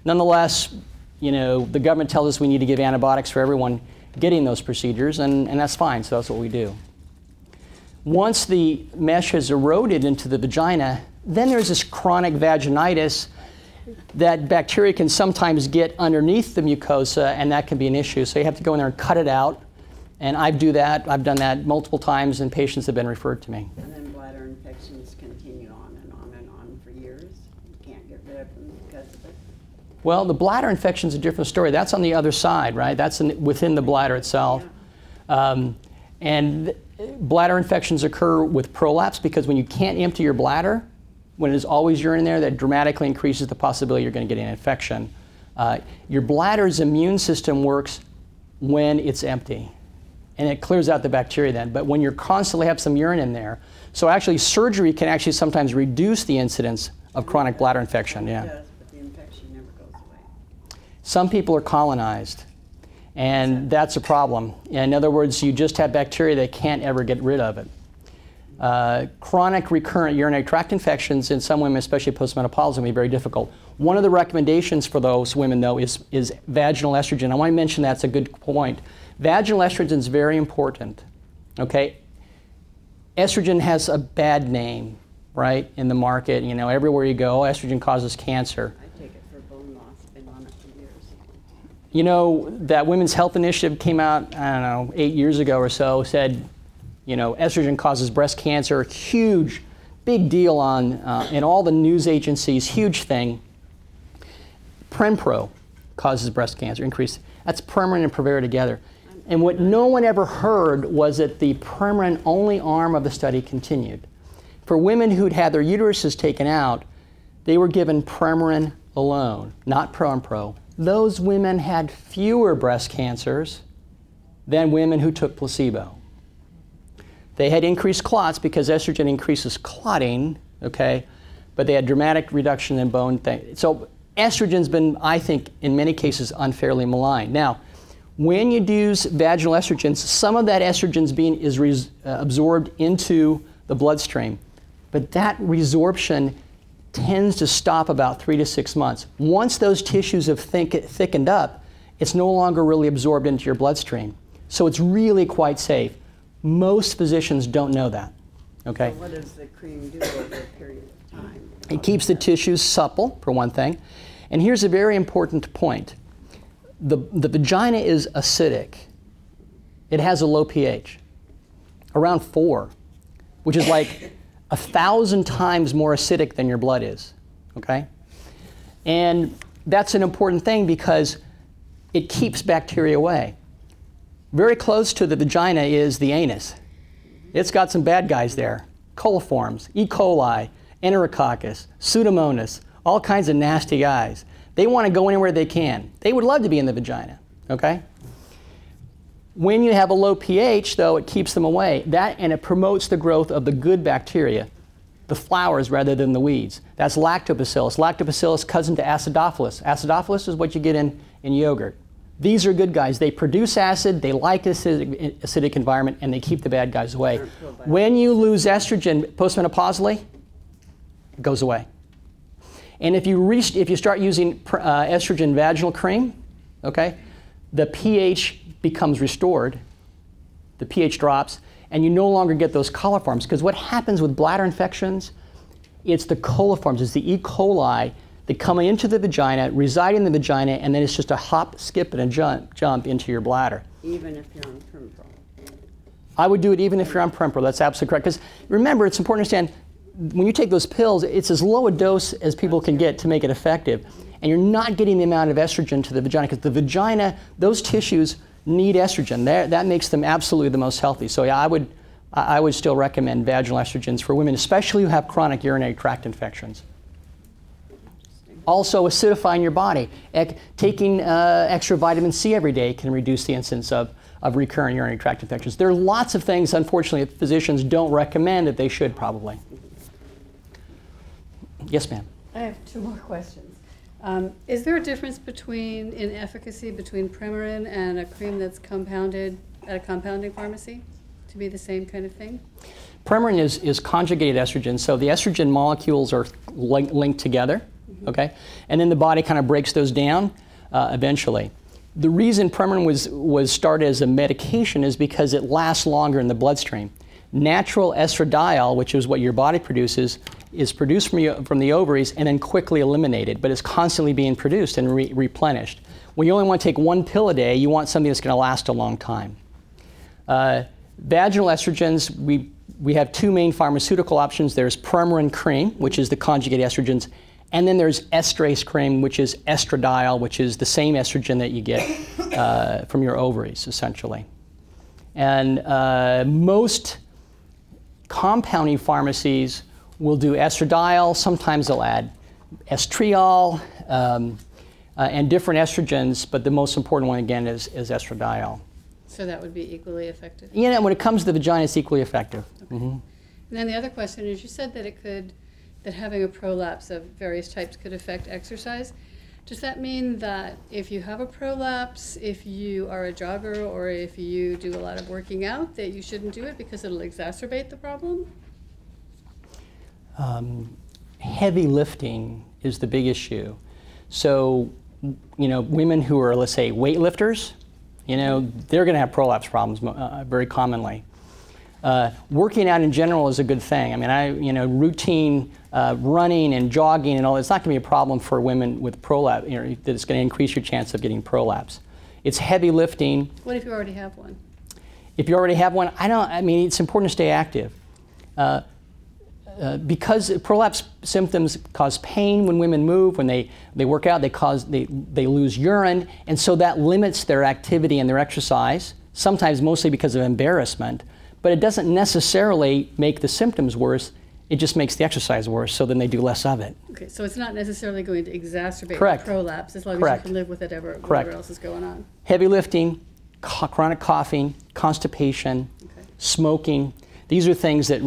Nonetheless, you know, the government tells us we need to give antibiotics for everyone getting those procedures, and that's fine, so that's what we do. Once the mesh has eroded into the vagina, then there's this chronic vaginitis that bacteria can sometimes get underneath the mucosa, and that can be an issue. So you have to go in there and cut it out, and I've done that multiple times, and patients have been referred to me. And then bladder infections continue on and on and on for years. You can't get rid of them because of it. Well, the bladder infection is a different story. That's on the other side, right? That's within the bladder itself. Yeah. And bladder infections occur with prolapse because when you can't empty your bladder, when there's always urine there, that dramatically increases the possibility you're going to get an infection. Your bladder's immune system works when it's empty, and it clears out the bacteria then. But when you constantly have some urine in there, so actually surgery can actually sometimes reduce the incidence of chronic bladder infection. Yeah. It does, but the infection never goes away. Some people are colonized, and that's a problem. In other words, you just have bacteria that can't ever get rid of it. Chronic recurrent urinary tract infections in some women, especially postmenopausal, can be very difficult. One of the recommendations for those women, though, is vaginal estrogen. I want to mention that's a good point. Vaginal estrogen is very important. Okay, estrogen has a bad name, right, in the market. You know, everywhere you go, estrogen causes cancer. I take it for bone loss. Been on it for years. You know, that Women's Health Initiative came out, I don't know, 8 years ago or so, said, you know, estrogen causes breast cancer. Huge, big deal on in all the news agencies. Huge thing. Prempro causes breast cancer. Increase. That's Premarin and Prevera together. And what no one ever heard was that the Premarin only arm of the study continued. For women who'd had their uteruses taken out, they were given Premarin alone, not Prempro. Those women had fewer breast cancers than women who took placebo. They had increased clots because estrogen increases clotting, okay, but they had dramatic reduction in bone. So estrogen's been, I think, in many cases unfairly maligned. Now, when you use vaginal estrogens, some of that estrogen is absorbed into the bloodstream, but that resorption tends to stop about 3 to 6 months. Once those tissues have thickened up, it's no longer really absorbed into your bloodstream. So it's really quite safe. Most physicians don't know that, okay? So what does the cream do over a period of time? It keeps the tissues supple, for one thing. And here's a very important point. The vagina is acidic. It has a low pH, around 4, which is like 1,000 times more acidic than your blood is, okay? And that's an important thing because it keeps bacteria away. Very close to the vagina is the anus. It's got some bad guys there. Coliforms, E. coli, Enterococcus, Pseudomonas, all kinds of nasty guys. They want to go anywhere they can. They would love to be in the vagina, okay? When you have a low pH, though, it keeps them away. And it promotes the growth of the good bacteria. the flowers rather than the weeds. That's lactobacillus. Lactobacillus, cousin to acidophilus. Acidophilus is what you get in yogurt. These are good guys. They produce acid, they like acidic environment, and they keep the bad guys away. When you lose estrogen postmenopausally, it goes away. And if you start using estrogen vaginal cream, okay, the pH becomes restored, the pH drops, and you no longer get those coliforms. Because what happens with bladder infections, it's the coliforms, it's the E. coli that come into the vagina, reside in the vagina, and then it's just a hop, skip, and a jump into your bladder. Even if you're on Premarin. I would do it even if you're on Premarin. That's absolutely correct. Because remember, it's important to understand, when you take those pills, it's as low a dose as people can get to make it effective. And you're not getting the amount of estrogen to the vagina, because the vagina, those tissues need estrogen. That makes them absolutely the most healthy. So yeah, I would still recommend vaginal estrogens for women, especially who have chronic urinary tract infections. Also, acidifying your body. Taking extra vitamin C every day can reduce the incidence of recurrent urinary tract infections. There are lots of things, unfortunately, that physicians don't recommend that they should probably. Yes, ma'am. I have 2 more questions. Is there a difference in efficacy between Premarin and a cream that's compounded at a compounding pharmacy to be the same kind of thing? Premarin is conjugated estrogen, so the estrogen molecules are linked together. Okay, and then the body kind of breaks those down eventually. The reason Premarin was started as a medication is because it lasts longer in the bloodstream. Natural estradiol, which is what your body produces, is produced from the ovaries and then quickly eliminated, but it's constantly being produced and replenished. When you only want to take 1 pill a day, you want something that's going to last a long time. Vaginal estrogens, we have 2 main pharmaceutical options. There's Premarin cream, which is the conjugated estrogens, and then there's estrase cream, which is estradiol, which is the same estrogen that you get from your ovaries, essentially. And most compounding pharmacies will do estradiol. Sometimes they'll add estriol and different estrogens, but the most important one, again, is estradiol. So that would be equally effective? Yeah, when it comes to the vagina, it's equally effective. Okay. And then the other question is, you said that having a prolapse of various types could affect exercise. Does that mean that if you have a prolapse, if you are a jogger or if you do a lot of working out, that you shouldn't do it because it'll exacerbate the problem? Heavy lifting is the big issue. So, women who are, let's say, weightlifters, they're going to have prolapse problems very commonly. Working out in general is a good thing. I mean, routine running and jogging and all, it's not going to be a problem for women with prolapse, that's going to increase your chance of getting prolapse. It's heavy lifting. What if you already have one? If you already have one, it's important to stay active. Because prolapse symptoms cause pain when women move, when they work out, they lose urine, and so that limits their activity and their exercise, sometimes mostly because of embarrassment. But it doesn't necessarily make the symptoms worse, it just makes the exercise worse, so then they do less of it. Okay, so it's not necessarily going to exacerbate Correct. the prolapse as long as Correct. you can live with it Correct. whatever else is going on. Heavy lifting, chronic coughing, constipation, smoking, these are things that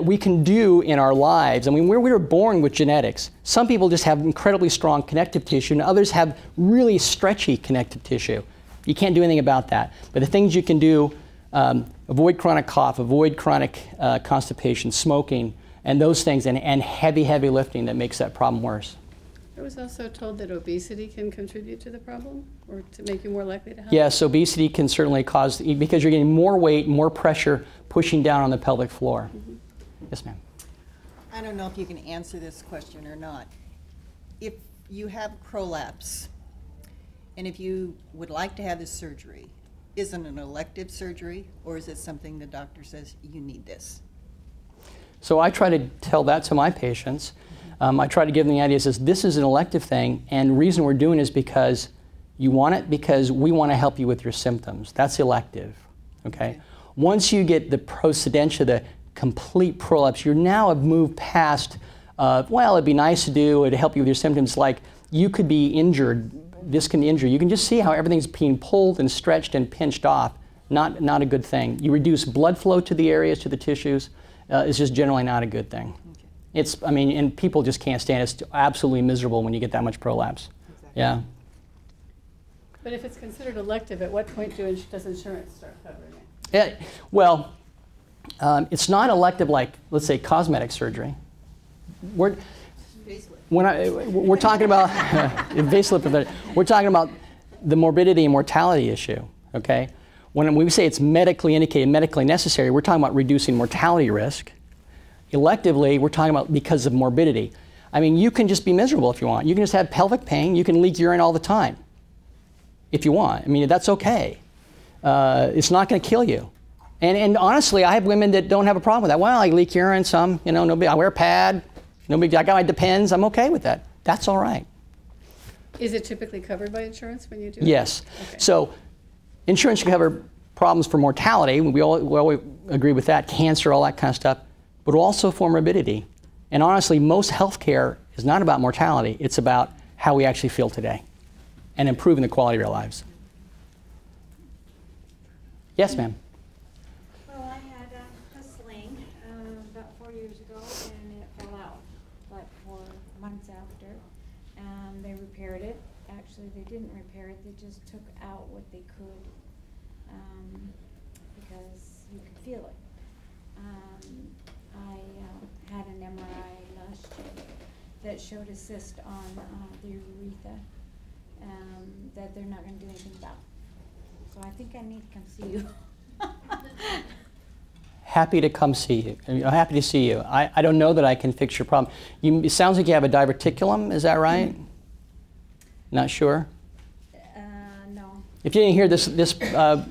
we can do in our lives. I mean, we were born with genetics. Some people just have incredibly strong connective tissue, and others have really stretchy connective tissue. You can't do anything about that. But the things you can do, avoid chronic cough, avoid chronic constipation, smoking, and those things, and heavy lifting that makes that problem worse. I was also told that obesity can contribute to the problem, or to make you more likely to have Yes, obesity can certainly cause, because you're getting more weight, more pressure pushing down on the pelvic floor. Yes, ma'am. I don't know if you can answer this question or not. If you have prolapse, and if you would like to have this surgery, is it an elective surgery, or is it something the doctor says you need this? So I try to tell that to my patients. I try to give them the idea that this is an elective thing, and the reason we're doing it is because you want it, because we want to help you with your symptoms. That's elective, okay? Once you get the procedentia, the complete prolapse, you now have moved past, well, it'd be nice to do, it'd help you with your symptoms, like you could be injured, this can injure. You can just see how everything's being pulled and stretched and pinched off. Not a good thing. You reduce blood flow to the areas, to the tissues, is just generally not a good thing. Okay. It's, I mean, and people just can't stand it. It's absolutely miserable when you get that much prolapse. Exactly. Yeah. But if it's considered elective, at what point does insurance start covering it? Yeah, well, it's not elective like, let's say, cosmetic surgery. We're talking about facelift. We're talking about the morbidity and mortality issue. Okay, when we say it's medically indicated, medically necessary, we're talking about reducing mortality risk. Electively, we're talking about because of morbidity. I mean, you can just be miserable if you want. You can just have pelvic pain. You can leak urine all the time if you want. I mean, that's okay. It's not going to kill you. And honestly, I have women that don't have a problem with that. Well, I leak urine some, you know, no big. I wear a pad, no big. I got my Depends. I'm okay with that. That's all right. Is it typically covered by insurance when you do it? Yes. Okay. So insurance can cover problems for mortality. We all agree with that. Cancer, all that kind of stuff. But also for morbidity. And honestly, most healthcare is not about mortality. It's about how we actually feel today and improving the quality of our lives. Yes, ma'am. Well, I had a sling about 4 years ago, and it fell out, like 4 months after. They repaired it. Actually, they didn't repair it. They just took out what they could because you could feel it. I had an MRI last year that showed a cyst on the urethra that they're not going to do anything about. So I think I need to come see you. Happy to come see you. I'm happy to see you. I don't know that I can fix your problem. It sounds like you have a diverticulum, is that right? Not sure? No. If you didn't hear this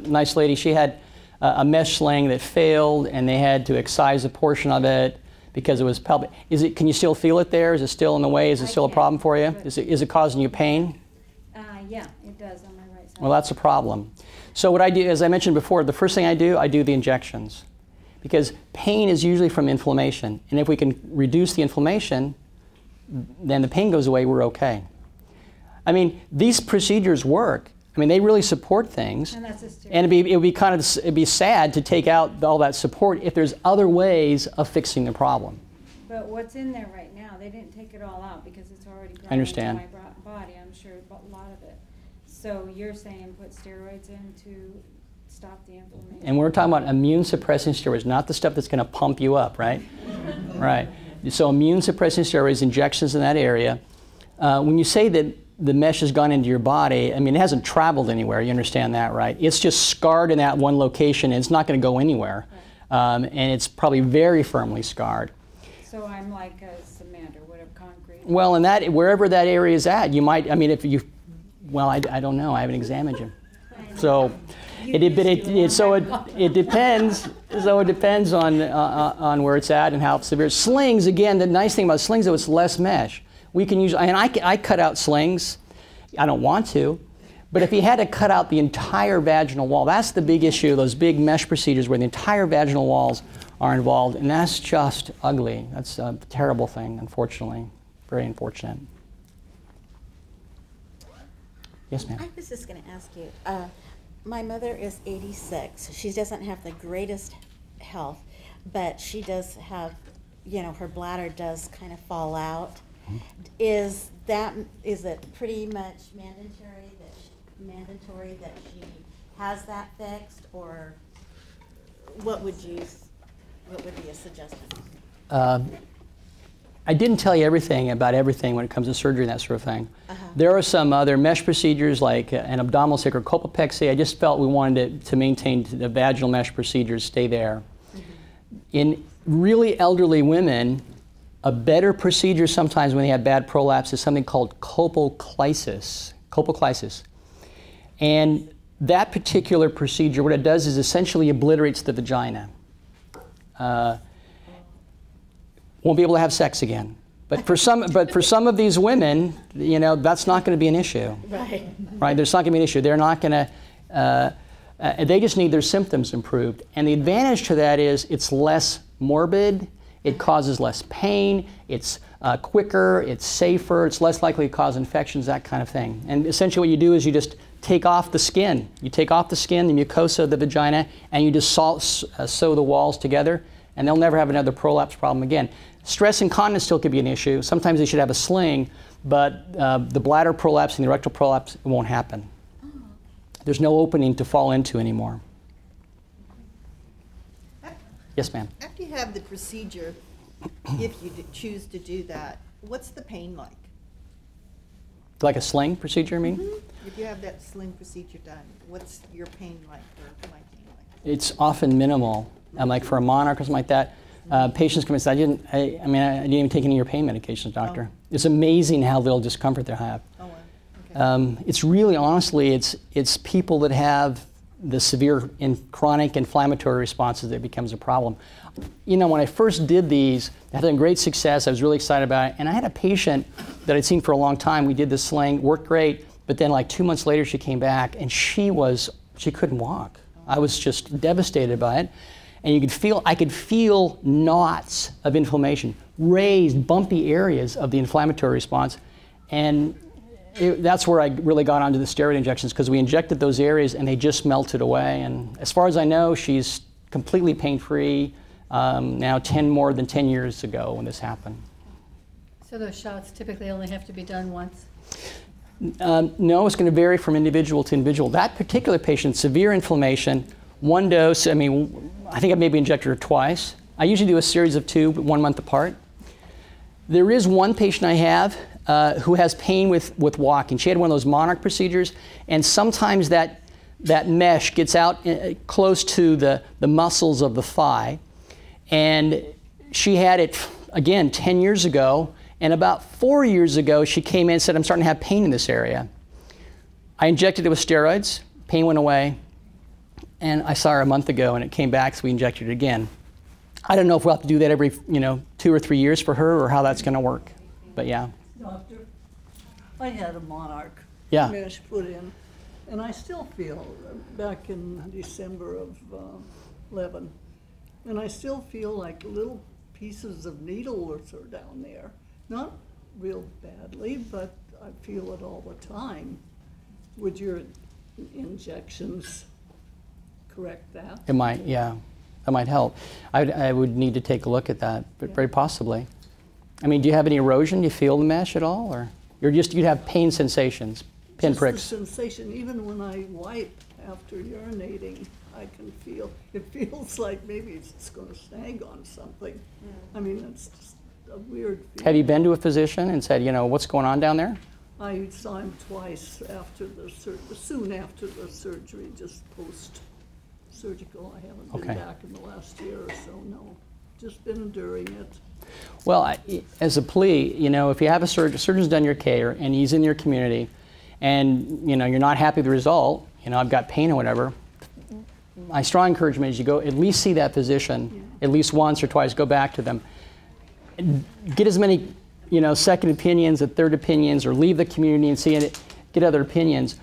nice lady, she had a mesh sling that failed and they had to excise a portion of it because it was pelvic. Can you still feel it there? Is it still in the way? Is it still a problem for you? Is it causing you pain? Yeah, it does on my right side. Well, that's a problem. So what I do, as I mentioned before, the first thing I do the injections. Because pain is usually from inflammation. And if we can reduce the inflammation, then the pain goes away, we're okay. I mean, these procedures work. I mean, they really support things. And that's it'd be sad to take out all that support if there's other ways of fixing the problem. But what's in there right now, they didn't take it all out because it's already grown I understand. into my body, I'm sure, a lot of it. So you're saying put steroids in to stop the inflammation? And we're talking about immune suppressing steroids, not the stuff that's going to pump you up, right? Right. So immune suppressing steroids, injections in that area. When you say that the mesh has gone into your body, I mean, it hasn't traveled anywhere, you understand that, right? It's just scarred in that one location and it's not going to go anywhere. Right. And it's probably very firmly scarred. So I'm like a cement or whatever, concrete? Well, in that, wherever that area is at, you might, I mean, if you, well, I don't know, I haven't examined you. So it depends. So it depends on where it's at and how severe. Slings, again, the nice thing about slings, though, it's less mesh. We can use, and I cut out slings. I don't want to, but if you had to cut out the entire vaginal wall, that's the big issue. Those big mesh procedures where the entire vaginal walls are involved, and that's just ugly. That's a terrible thing, unfortunately. Very unfortunate. Yes, ma'am. I was just going to ask you, my mother is 86. She doesn't have the greatest health, but she does have, you know, her bladder does kind of fall out. Is it pretty much mandatory that she has that fixed, or what would be a suggestion? I didn't tell you everything about everything when it comes to surgery and that sort of thing. There are some other mesh procedures like an abdominal sacrocolpopexy. I just felt we wanted to maintain the vaginal mesh procedures, stay there. In really elderly women, a better procedure sometimes when they have bad prolapse is something called colpoclysis. And that particular procedure, what it does is essentially obliterates the vagina. Won't be able to have sex again. But for some of these women, you know, that's not going to be an issue. Right. Right? There's not going to be an issue. They're not going to, they just need their symptoms improved. And the advantage to that is it's less morbid, it causes less pain, it's quicker, it's safer, it's less likely to cause infections, that kind of thing. And essentially what you do is you just take off the skin. You take off the skin, the mucosa of the vagina, and you just sew the walls together. and they'll never have another prolapse problem again. Stress incontinence still could be an issue. Sometimes they should have a sling, but the bladder prolapse and the rectal prolapse, it won't happen. There's no opening to fall into anymore. Yes, ma'am. After you have the procedure, if you choose to do that, what's the pain like? Like a sling procedure, I mean? Mm-hmm. If you have that sling procedure done, what's your pain like, or my pain like? It's often minimal. Like for a Miniarc or something like that, patients come and say, I didn't even take any of your pain medications, doctor. Oh. It's amazing how little discomfort they have. Oh, wow. Okay. It's really, honestly, it's people that have the severe chronic inflammatory responses that becomes a problem. You know, when I first did these, I had great success. I was really excited about it. And I had a patient that I'd seen for a long time. We did the sling, worked great. But then like 2 months later, she came back and she couldn't walk. I was just devastated by it. And I could feel knots of inflammation, raised, bumpy areas of the inflammatory response. And that's where I really got onto the steroid injections, because we injected those areas and they just melted away. And as far as I know, she's completely pain-free now more than 10 years ago when this happened. So those shots typically only have to be done once? No, it's going to vary from individual to individual. That particular patient, severe inflammation, one dose, I think I maybe injected her twice. I usually do a series of 2, 1 month apart. There is one patient I have who has pain with walking. She had one of those Miniarc procedures, and sometimes that mesh gets out close to the muscles of the thigh. And she had it, again, 10 years ago, and about 4 years ago, she came in and said, I'm starting to have pain in this area. I injected it with steroids, pain went away, and I saw her a month ago, and it came back, so we injected it again. I don't know if we'll have to do that every 2 or 3 years for her, or how that's going to work, but yeah. Doctor, I had a Miniarc mesh put in, and I still feel, back in December of 11, and I still feel like little pieces of needles are down there. Not real badly, but I feel it all the time. Would your injections correct that? It might, yeah. That might help. I would need to take a look at that, but very possibly. I mean, do you have any erosion? Do you feel the mesh at all, or you'd have pain sensations, pinpricks? Just the sensation, even when I wipe after urinating, I can feel. It feels like maybe it's going to snag on something. Yeah. I mean, it's just a weird feeling. Have you been to a physician and said, what's going on down there? I saw him twice after soon after the surgery, just post-surgical. I haven't been back in the last year or so, no. Just been enduring it. Well, as a plea, if you have a surgeon's done your care and he's in your community and, you're not happy with the result, I've got pain or whatever, my strong encouragement is you go at least see that physician at least once or twice, go back to them. Get as many, second opinions and third opinions, or leave the community and see it, get other opinions.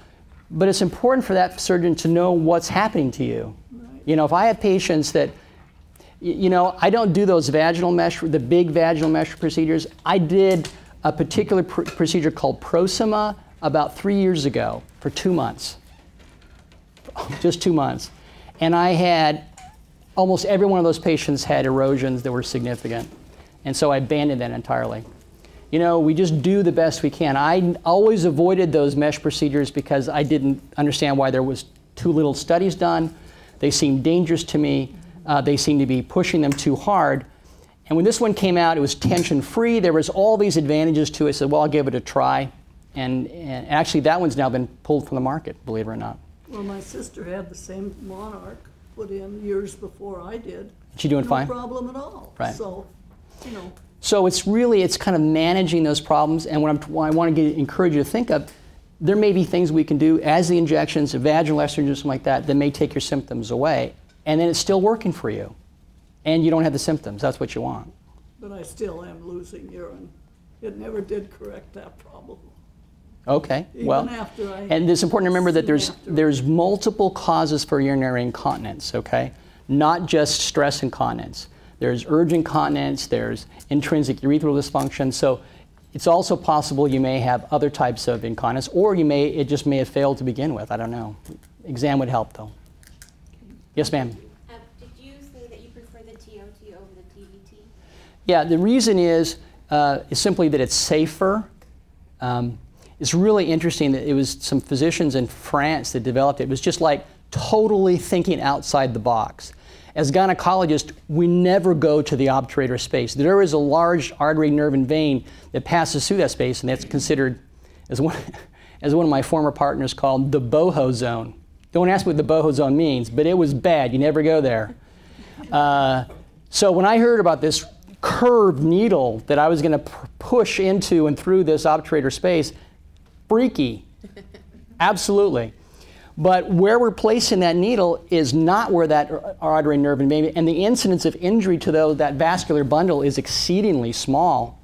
But it's important for that surgeon to know what's happening to you. Right. If I have patients that, I don't do those vaginal mesh, the big vaginal mesh procedures. I did a particular procedure called Proxima about 3 years ago for 2 months, just 2 months. And I had, almost every one of those patients had erosions that were significant. And so I abandoned that entirely. We just do the best we can. I always avoided those mesh procedures because I didn't understand why there was too little studies done. They seemed dangerous to me. They seemed to be pushing them too hard. And when this one came out, it was tension-free. There was all these advantages to it. I said, well, I'll give it a try. And actually, that one's now been pulled from the market, believe it or not. Well, my sister had the same Miniarc put in years before I did. She doing fine? No problem at all. Right. So, So it's kind of managing those problems. And what I want to encourage you to think of, there may be things we can do as the injections, vaginal estrogen, something like that may take your symptoms away. And then it's still working for you. And you don't have the symptoms. That's what you want. But I still am losing urine. It never did correct that problem. Okay. Even after and it's important to remember that there's multiple causes for urinary incontinence, okay? Not just stress incontinence. There's urge incontinence, there's intrinsic urethral dysfunction. So it's also possible you may have other types of incontinence, or it just may have failed to begin with. I don't know. Exam would help, though. Yes, ma'am. Did you say that you prefer the TOT Yeah, the reason is simply that it's safer. It's really interesting that it was some physicians in France that developed it. It was just like totally thinking outside the box. As gynecologists, we never go to the obturator space. There is a large artery, nerve, and vein that passes through that space, and that's considered, as one of my former partners called, the boho zone. Don't ask me what the boho zone means, but it was bad. You never go there. So when I heard about this curved needle that I was going to push into and through this obturator space, freaky. Absolutely. But where we're placing that needle is not where that artery, nerve, and vein, and the incidence of injury to that vascular bundle is exceedingly small.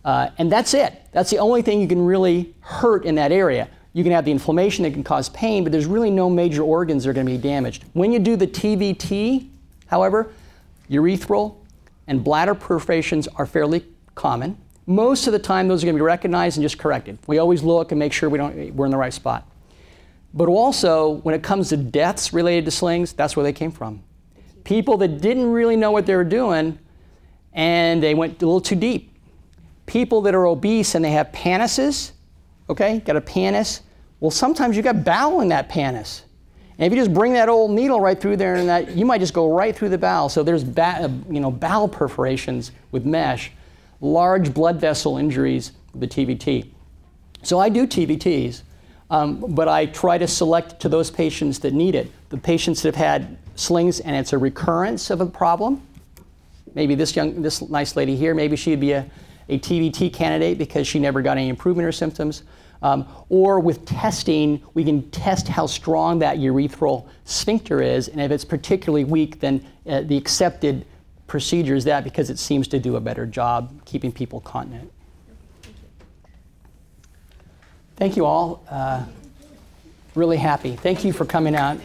And that's it. That's the only thing you can really hurt in that area. You can have the inflammation that can cause pain, but there's really no major organs that are going to be damaged. When you do the TVT, however, urethral and bladder perforations are fairly common. Most of the time, those are going to be recognized and just corrected. We always look and make sure we're in the right spot. But also, when it comes to deaths related to slings, that's where they came from. People that didn't really know what they were doing, and they went a little too deep. People that are obese and they have penises, okay, got a penis. Well, sometimes you got bowel in that penis. And if you just bring that old needle right through there, and you might just go right through the bowel. So there's bowel perforations with mesh, large blood vessel injuries with the TVT. So I do TVTs. But I try to select to those patients that need it. The patients that have had slings and it's a recurrence of a problem. Maybe this nice lady here, maybe she'd be a TVT candidate because she never got any improvement in her symptoms. Or with testing, we can test how strong that urethral sphincter is, and if it's particularly weak, then the accepted procedure is that because it seems to do a better job keeping people continent. Thank you all. Really happy. Thank you for coming out.